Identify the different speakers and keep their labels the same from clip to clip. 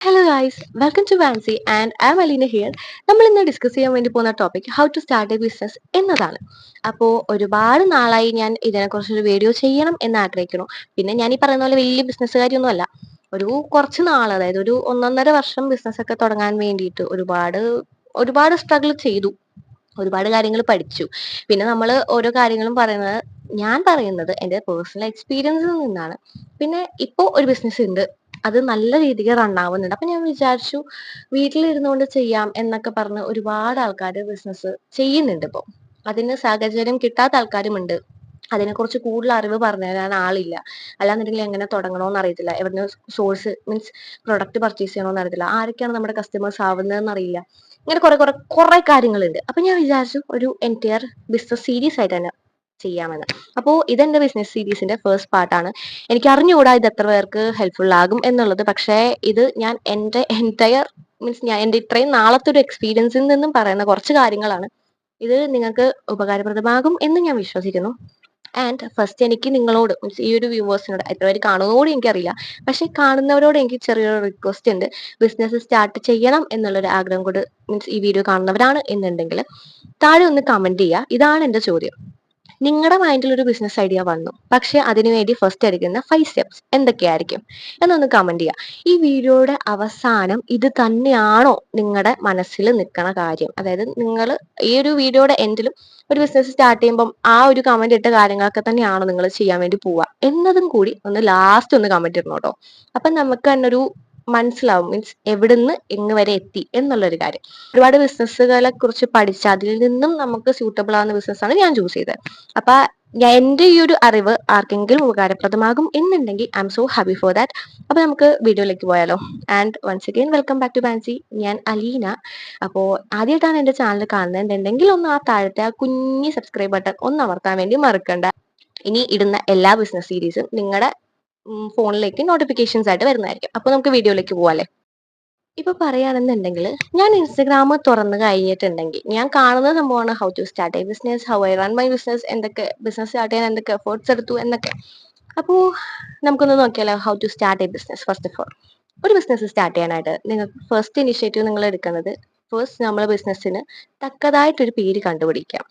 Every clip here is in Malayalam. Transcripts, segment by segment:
Speaker 1: Hello guys, welcome to Vancy and I'm Alina here. നമ്മൾ ഇന്ന് ഡിസ്കസ് ചെയ്യാൻ വേണ്ടി പോകുന്ന topic how to start a business എന്നതാണ്. അപ്പോൾ ഒരുപാട് നാളായി ഞാൻ ഇതിനെക്കുറിച്ചൊരു വീഡിയോ ചെയ്യണം എന്ന് ആഗ്രഹിക്കുന്നു. പിന്നെ ഞാൻ ഈ പറയുന്ന പോലെ വലിയ ബിസിനസ്സുകാരിയൊന്നും അല്ല. ഒരു കുറച്ച് നാൾ, അതായത് ഒരു ഒന്നൊന്നര വർഷം ബിസിനസ് ഒക്കെ തുടങ്ങാൻ വേണ്ടിയിട്ട് ഒരുപാട് ഒരുപാട് സ്ട്രഗിൾ ചെയ്തു. ഒരുപാട് കാര്യങ്ങൾ പഠിച്ചു. പിന്നെ നമ്മൾ ഓരോ കാര്യങ്ങളും പറയുന്നത്, ഞാൻ പറയുന്നത് എൻ്റെ പേഴ്സണൽ എക്സ്പീരിയൻസിൽ നിന്നാണ്. പിന്നെ ഇപ്പോൾ ഒരു ബിസിനസ് ഉണ്ട്, അത് നല്ല രീതിക്ക് റൺ ആവുന്നുണ്ട്. അപ്പൊ ഞാൻ വിചാരിച്ചു വീട്ടിലിരുന്നുകൊണ്ട് ചെയ്യാം എന്നൊക്കെ പറഞ്ഞ് ഒരുപാട് ആൾക്കാർ ബിസിനസ് ചെയ്യുന്നുണ്ട് ഇപ്പോൾ. അതിന് സാഹചര്യം കിട്ടാത്ത ആൾക്കാരുമുണ്ട്. അതിനെക്കുറിച്ച് കൂടുതൽ അറിവ് പറഞ്ഞു തരാൻ ആളില്ല. അല്ലാന്നുണ്ടെങ്കിൽ എങ്ങനെ തുടങ്ങണമെന്ന് അറിയത്തില്ല, എവിടുന്ന് സോഴ്സ് മീൻസ് പ്രൊഡക്റ്റ് പർച്ചേസ് ചെയ്യണമെന്ന് അറിയത്തില്ല, ആരൊക്കെയാണ് നമ്മുടെ കസ്റ്റമേഴ്സ് ആവുന്നതെന്ന് അറിയില്ല. ഇങ്ങനെ കുറെ കുറെ കുറെ കാര്യങ്ങളുണ്ട്. അപ്പൊ ഞാൻ വിചാരിച്ചു ഒരു എൻറ്റയർ ബിസിനസ് സീരീസ് ആയിട്ട് തന്നെ ചെയ്യാമെന്ന്. അപ്പോൾ ഇതെന്റെ ബിസിനസ് സീരീസിന്റെ ഫസ്റ്റ് പാർട്ടാണ്. എനിക്ക് അറിഞ്ഞുകൂടാ ഇത് എത്ര പേർക്ക് ഹെൽപ്ഫുൾ ആകും എന്നുള്ളത്. പക്ഷേ ഇത് ഞാൻ എൻ്റെ എൻറ്റയർ മീൻസ് ഞാൻ എൻ്റെ ഇത്രയും നാളത്തെ ഒരു എക്സ്പീരിയൻസിൽ നിന്നും പറയുന്ന കുറച്ച് കാര്യങ്ങളാണ്. ഇത് നിങ്ങൾക്ക് ഉപകാരപ്രദമാകും എന്ന് ഞാൻ വിശ്വസിക്കുന്നു. ആൻഡ് ഫസ്റ്റ് എനിക്ക് നിങ്ങളോട് മീൻസ് ഈ ഒരു വ്യൂവേഴ്സിനോട്, എത്ര പേര് കാണുന്നതോട് എനിക്കറിയില്ല, പക്ഷെ കാണുന്നവരോട് എനിക്ക് ചെറിയൊരു റിക്വസ്റ്റ് ഉണ്ട്. ബിസിനസ് സ്റ്റാർട്ട് ചെയ്യണം എന്നുള്ളൊരു ആഗ്രഹം കൊണ്ട് മീൻസ് ഈ വീഡിയോ കാണുന്നവരാണ് എന്നുണ്ടെങ്കിൽ താഴെ ഒന്ന് കമന്റ് ചെയ്യുക. ഇതാണ് എൻ്റെ ചോദ്യം. നിങ്ങളുടെ മൈൻഡിൽ ഒരു ബിസിനസ് ഐഡിയ വന്നു, പക്ഷെ അതിനുവേണ്ടി ഫസ്റ്റ് എടുക്കുന്ന 5 സ്റ്റെപ്സ് എന്തൊക്കെയായിരിക്കും എന്നൊന്ന് കമന്റ് ചെയ്യുക. ഈ വീഡിയോയുടെ അവസാനം ഇത് തന്നെയാണോ നിങ്ങളുടെ മനസ്സിൽ നിൽക്കുന്ന കാര്യം, അതായത് നിങ്ങൾ ഈ ഒരു വീഡിയോയുടെ എൻഡിലും ഒരു ബിസിനസ് സ്റ്റാർട്ട് ചെയ്യുമ്പോൾ ആ ഒരു കമന്റ് ഇട്ട കാര്യങ്ങളൊക്കെ തന്നെയാണോ നിങ്ങൾ ചെയ്യാൻ വേണ്ടി പോവുക എന്നതും കൂടി ഒന്ന് ലാസ്റ്റ് ഒന്ന് കമന്റ് ഇടണം കേട്ടോ. അപ്പൊ നമുക്ക് തന്നെ ഒരു മനസ്സിലാവും, മീൻസ് എവിടുന്ന് എങ്ങ് വരെ എത്തി എന്നുള്ളൊരു കാര്യം. ഒരുപാട് ബിസിനസ്സുകളെ കുറിച്ച് പഠിച്ച് അതിൽ നിന്നും നമുക്ക് സ്യൂട്ടബിൾ ആവുന്ന ബിസിനസ്സാണ് ഞാൻ ചൂസ് ചെയ്തത്. അപ്പൊ എന്റെ ഈ ഒരു അറിവ് ആർക്കെങ്കിലും ഉപകാരപ്രദമാകും എന്നുണ്ടെങ്കിൽ I am so happy for that. അപ്പൊ നമുക്ക് വീഡിയോയിലേക്ക് പോയാലോ. And once again welcome back to ബാൻസി. ഞാൻ അലീന. അപ്പോൾ ആദ്യമായിട്ടാണ് എന്റെ ചാനൽ കാണുന്നുണ്ടെങ്കിൽ ഒന്ന് ആ താഴത്തെ ആ കുഞ്ഞി സബ്സ്ക്രൈബ് ബട്ടൺ ഒന്ന് അമർത്താൻ വേണ്ടി മറക്കണ്ട. ഇനി ഇടുന്ന എല്ലാ ബിസിനസ് സീരീസും നിങ്ങളുടെ ഫോണിലേക്ക് നോട്ടിഫിക്കേഷൻസ് ആയിട്ട് വരുന്നതായിരിക്കും. അപ്പൊ നമുക്ക് വീഡിയോയിലേക്ക് പോവാല്ലേ. ഇപ്പൊ പറയുകയാണെന്നുണ്ടെങ്കിൽ ഞാൻ ഇൻസ്റ്റഗ്രാം തുറന്നു കഴിഞ്ഞിട്ടുണ്ടെങ്കിൽ ഞാൻ കാണുന്ന സംഭവമാണ് how to start a business, how I run my business, എന്തൊക്കെ ബിസിനസ് സ്റ്റാർട്ട് ചെയ്യാൻ എന്തൊക്കെ എഫേർട്സ് എടുത്തു എന്നൊക്കെ. അപ്പോൾ നമുക്കൊന്ന് നോക്കിയാലോ. How to start a business. First of all, ഒരു ബിസിനസ് സ്റ്റാർട്ട് ചെയ്യാനായിട്ട് നിങ്ങൾക്ക് ഫസ്റ്റ് ഇനിഷ്യേറ്റീവ് നിങ്ങൾ എടുക്കുന്നത്, ഫസ്റ്റ് നമ്മൾ ബിസിനസ്സിന് തക്കതായിട്ടൊരു പേര് കണ്ടുപിടിക്കാം.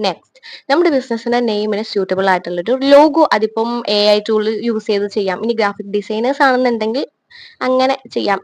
Speaker 1: നെക്സ്റ്റ്, നമ്മുടെ ബിസിനസിന്റെ നെയിമിന് സ്യൂട്ടബിൾ ആയിട്ടുള്ള ഒരു ലോഗോ, അതിപ്പം AI ടൂൾ യൂസ് ചെയ്ത് ചെയ്യാം. ഇനി ഗ്രാഫിക് ഡിസൈനേഴ്സ് ആണെന്നുണ്ടെങ്കിൽ അങ്ങനെ ചെയ്യാം.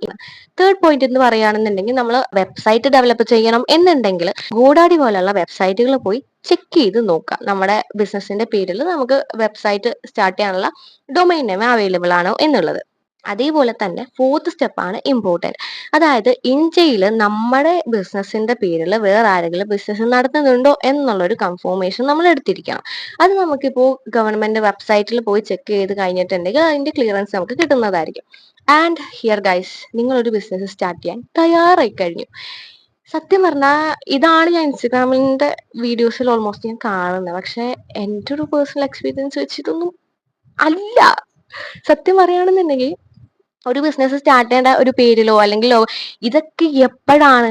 Speaker 1: തേർഡ് പോയിന്റ് എന്ന് പറയുകയാണെന്നുണ്ടെങ്കിൽ നമ്മൾ വെബ്സൈറ്റ് ഡെവലപ്പ് ചെയ്യണം എന്നുണ്ടെങ്കിൽ ഗോഡാഡി പോലുള്ള വെബ്സൈറ്റുകൾ പോയി ചെക്ക് ചെയ്ത് നോക്കാം. നമ്മുടെ ബിസിനസിന്റെ പേരിൽ നമുക്ക് വെബ്സൈറ്റ് സ്റ്റാർട്ട് ചെയ്യാനുള്ള ഡൊമൈൻ നെയിം അവൈലബിൾ ആണോ എന്നുള്ളത്. അതേപോലെ തന്നെ ഫോർത്ത് സ്റ്റെപ്പാണ് ഇമ്പോർട്ടൻറ്റ്. അതായത് ഇന്ത്യയിൽ നമ്മുടെ ബിസിനസിന്റെ പേരിൽ വേറെ ആരെങ്കിലും ബിസിനസ് നടത്തുന്നുണ്ടോ എന്നുള്ളൊരു കൺഫർമേഷൻ നമ്മൾ എടുത്തിരിക്കണം. അത് നമുക്കിപ്പോൾ ഗവൺമെന്റ് വെബ്സൈറ്റിൽ പോയി ചെക്ക് ചെയ്ത് കഴിഞ്ഞിട്ടുണ്ടെങ്കിൽ അതിന്റെ ക്ലിയറൻസ് നമുക്ക് കിട്ടുന്നതായിരിക്കും. ആൻഡ് ഹിയർ ഗൈസ്, നിങ്ങളൊരു ബിസിനസ് സ്റ്റാർട്ട് ചെയ്യാൻ തയ്യാറായി കഴിഞ്ഞു. സത്യം പറഞ്ഞാൽ ഇതാണ് ഞാൻ ഇൻസ്റ്റഗ്രാമിന്റെ വീഡിയോസിൽ ഓൾമോസ്റ്റ് ഞാൻ കാണുന്നത്. പക്ഷെ എൻ്റെ ഒരു പേഴ്സണൽ എക്സ്പീരിയൻസ് വെച്ചിട്ടൊന്നും അല്ല. സത്യം പറയുകയാണെന്നുണ്ടെങ്കിൽ ഒരു ബിസിനസ് സ്റ്റാർട്ട് ചെയ്യേണ്ട ഒരു പേരിലോ അല്ലെങ്കിൽ ഇതൊക്കെ എപ്പോഴാണ്,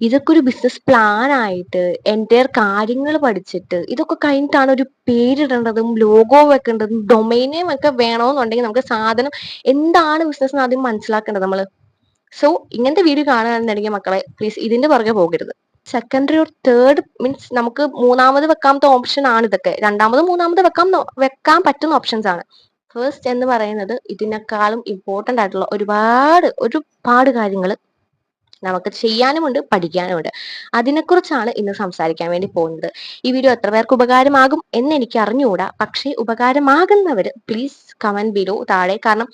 Speaker 1: ഇതൊക്കെ ഒരു ബിസിനസ് പ്ലാൻ ആയിട്ട് എൻ്റെയർ കാര്യങ്ങൾ പഠിച്ചിട്ട് ഇതൊക്കെ കഴിഞ്ഞിട്ടാണ് ഒരു പേരിടേണ്ടതും ലോഗോ വെക്കേണ്ടതും ഡൊമൈൻ നെയിം ഒക്കെ വേണമെന്നുണ്ടെങ്കിൽ നമുക്ക് സാധനം എന്താണ് ബിസിനസ് ആദ്യം മനസ്സിലാക്കേണ്ടത് നമ്മൾ. സോ ഇങ്ങനത്തെ വീഡിയോ കാണുകയാണെന്നുണ്ടെങ്കിൽ മക്കളെ പ്ലീസ് ഇതിന്റെ പുറകെ പോകരുത്. സെക്കൻഡറി ഓർ തേർഡ് മീൻസ് നമുക്ക് മൂന്നാമത് വെക്കാമത്തെ ഓപ്ഷൻ ആണ് ഇതൊക്കെ. രണ്ടാമത് മൂന്നാമത് വെക്കാൻ പറ്റുന്ന ഓപ്ഷൻസ് ആണ്. ഫസ്റ്റ് എന്ന് പറയുന്നത് ഇതിനേക്കാളും ഇമ്പോർട്ടൻ്റ് ആയിട്ടുള്ള ഒരുപാട് കാര്യങ്ങൾ നമുക്ക് ചെയ്യാനുമുണ്ട് പഠിക്കാനുമുണ്ട്. അതിനെക്കുറിച്ചാണ് ഇന്ന് സംസാരിക്കാൻ വേണ്ടി പോകുന്നത്. ഈ വീഡിയോ എത്ര പേർക്ക് ഉപകാരമാകും എന്ന് എനിക്ക് അറിഞ്ഞുകൂടാ. പക്ഷേ ഉപകാരമാകുന്നവർ പ്ലീസ് കമന്റ് ബിലോ താഴെ. കാരണം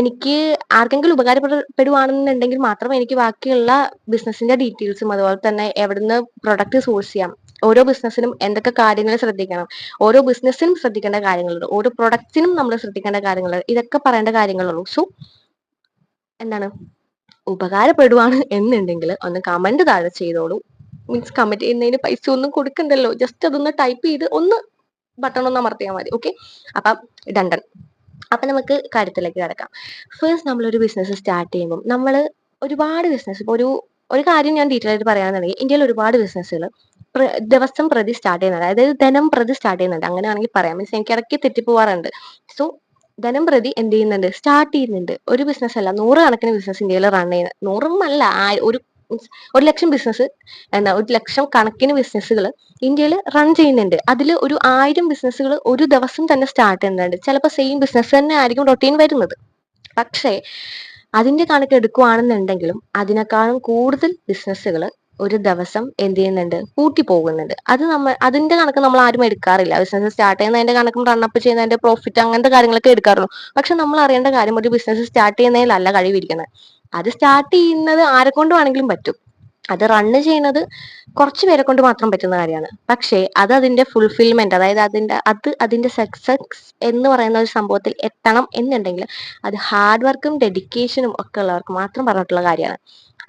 Speaker 1: എനിക്ക് ആർക്കെങ്കിലും ഉപകാരപ്പെടുവാണെന്നുണ്ടെങ്കിൽ മാത്രമേ എനിക്ക് ബാക്കിയുള്ള ബിസിനസിന്റെ ഡീറ്റെയിൽസും അതുപോലെ തന്നെ എവിടുന്ന് പ്രൊഡക്റ്റ് സോഴ്സ് ചെയ്യാം, ഓരോ ബിസിനസ്സിനും എന്തൊക്കെ കാര്യങ്ങൾ ശ്രദ്ധിക്കണം, ഓരോ ബിസിനസ്സിനും ശ്രദ്ധിക്കേണ്ട കാര്യങ്ങളുണ്ട്, ഓരോ പ്രൊഡക്റ്റിനും നമ്മൾ ശ്രദ്ധിക്കേണ്ട കാര്യങ്ങളുണ്ട്, ഇതൊക്കെ പറയേണ്ട കാര്യങ്ങളുള്ളൂ. സോ എന്താണ്, ഉപകാരപ്പെടുവാണ് എന്നുണ്ടെങ്കിൽ ഒന്ന് കമന്റ് താഴെ ചെയ്തോളൂ. മീൻസ് കമന്റ് ചെയ്യുന്നതിന് പൈസ ഒന്നും കൊടുക്കണ്ടല്ലോ, ജസ്റ്റ് അതൊന്ന് ടൈപ്പ് ചെയ്ത് ഒന്ന് ബട്ടൺ ഒന്ന് അമർത്തിയാൽ മതി. ഓക്കെ, അപ്പം ഡണ്ടൻ. അപ്പൊ നമുക്ക് കാര്യത്തിലേക്ക് കിടക്കാം. ഫസ്റ്റ് നമ്മളൊരു ബിസിനസ് സ്റ്റാർട്ട് ചെയ്യുമ്പോൾ നമ്മൾ ഒരുപാട് ബിസിനസ്, ഇപ്പോൾ ഒരു കാര്യം ഞാൻ ഡീറ്റെയിൽ ആയിട്ട് പറയുകയാണെന്നുണ്ടെങ്കിൽ ഇന്ത്യയിൽ ഒരുപാട് ബിസിനസ്സുകൾ ദിവസം പ്രതി സ്റ്റാർട്ട് ചെയ്യുന്നുണ്ട്, അതായത് ദിനം പ്രതി സ്റ്റാർട്ട് ചെയ്യുന്നുണ്ട്, അങ്ങനെയാണെങ്കിൽ പറയാം. മീൻസ് എനിക്ക് ഇടയ്ക്ക് തെറ്റിപ്പോവാറുണ്ട്. സോ ദിനംപ്രതി എന്ത് ചെയ്യുന്നുണ്ട്, സ്റ്റാർട്ട് ചെയ്യുന്നുണ്ട്. ഒരു ബിസിനസ് അല്ല, നൂറുകണക്കിന് ബിസിനസ് ഇന്ത്യയിൽ റൺ ചെയ്യുന്നത്. നൂറൊന്നല്ല, ഒരു 1,00,000 ബിസിനസ്, എന്താ 1,00,000 കണക്കിന് ബിസിനസ്സുകൾ ഇന്ത്യയിൽ റൺ ചെയ്യുന്നുണ്ട്. അതിൽ ഒരു 1000 ബിസിനസ്സുകൾ ഒരു ദിവസം തന്നെ സ്റ്റാർട്ട് ചെയ്യുന്നുണ്ട്. ചിലപ്പോൾ സെയിം ബിസിനസ് തന്നെ ആയിരിക്കും റൊട്ടീൻ വരുന്നത്. പക്ഷേ അതിന്റെ കണക്ക് എടുക്കുകയാണെന്നുണ്ടെങ്കിലും അതിനേക്കാളും കൂടുതൽ ബിസിനസ്സുകൾ ഒരു ദിവസം എന്ത് ചെയ്യുന്നുണ്ട്, കൂട്ടി പോകുന്നുണ്ട്. അതിന്റെ കണക്ക് നമ്മൾ ആരും എടുക്കാറില്ല. ബിസിനസ് സ്റ്റാർട്ട് ചെയ്യുന്നതിന്റെ കണക്കും റണ്ണപ്പ് ചെയ്യുന്നതിന്റെ പ്രോഫിറ്റ് അങ്ങനത്തെ കാര്യങ്ങളൊക്കെ എടുക്കാറുള്ളൂ. പക്ഷെ നമ്മൾ അറിയേണ്ട കാര്യം, ഒരു ബിസിനസ് സ്റ്റാർട്ട് ചെയ്യുന്നതിലല്ല കഴിവിരിക്കുന്നത്. അത് സ്റ്റാർട്ട് ചെയ്യുന്നത് ആരെ കൊണ്ട് വേണമെങ്കിലും പറ്റും. അത് റണ്ണ് ചെയ്യുന്നത് കുറച്ച് പേരെ കൊണ്ട് മാത്രം പറ്റുന്ന കാര്യമാണ്. പക്ഷേ അത് അതിന്റെ ഫുൾഫിൽമെന്റ്, അതായത് അതിന്റെ സക്സസ് എന്ന് പറയുന്ന ഒരു സംഭവത്തിൽ എത്തണം എന്നുണ്ടെങ്കിൽ അത് ഹാർഡ് വർക്കും ഡെഡിക്കേഷനും ഒക്കെ ഉള്ളവർക്ക് മാത്രം പറഞ്ഞിട്ടുള്ള കാര്യമാണ്.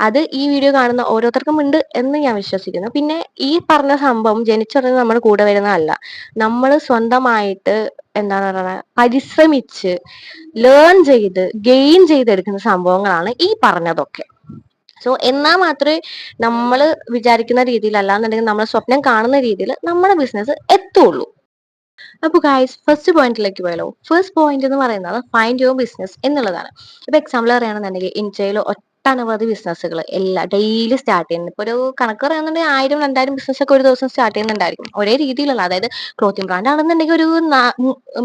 Speaker 1: അത് ഈ വീഡിയോ കാണുന്ന ഓരോരുത്തർക്കും ഉണ്ട് എന്ന് ഞാൻ വിശ്വസിക്കുന്നു. പിന്നെ ഈ പറഞ്ഞ സംഭവം ജനിച്ചുടനെ നമ്മുടെ കൂടെ വരുന്നതല്ല. നമ്മൾ സ്വന്തമായിട്ട് എന്താണ് പറയുക, പരിശ്രമിച്ച് ലേൺ ചെയ്ത് ഗെയിൻ ചെയ്തെടുക്കുന്ന സംഭവങ്ങളാണ് ഈ പറഞ്ഞതൊക്കെ. സോ എന്നാൽ മാത്രമേ നമ്മൾ വിചാരിക്കുന്ന രീതിയിൽ, അല്ലാന്നുണ്ടെങ്കിൽ നമ്മൾ സ്വപ്നം കാണുന്ന രീതിയിൽ നമ്മുടെ ബിസിനസ് എത്തുള്ളൂ. അപ്പൊ ഗായ്സ്, ഫസ്റ്റ് പോയിന്റിലേക്ക് പോയാലോ. ഫസ്റ്റ് പോയിന്റ് എന്ന് പറയുന്നത് ഫൈൻഡ് യുവർ ബിസിനസ് എന്നുള്ളതാണ്. ഇപ്പൊ എക്സാമ്പിൾ പറയുകയാണെന്നുണ്ടെങ്കിൽ ഇന്ത്യയിൽ ഒട്ടനവധി ബിസിനസ്സുകൾ ഡെയിലി സ്റ്റാർട്ട് ചെയ്യുന്നത്. ഇപ്പൊ ഒരു കണക്ക് പറയുന്നുണ്ടെങ്കിൽ 1000 2000 ബിസിനസ് ഒക്കെ ഒരു ദിവസം സ്റ്റാർട്ട് ചെയ്യുന്നുണ്ടായിരിക്കും, ഒരേ രീതിയിലുള്ള. അതായത് ക്ലോത്തിങ് ബ്രാൻഡ് ആണെന്നുണ്ടെങ്കിൽ ഒരു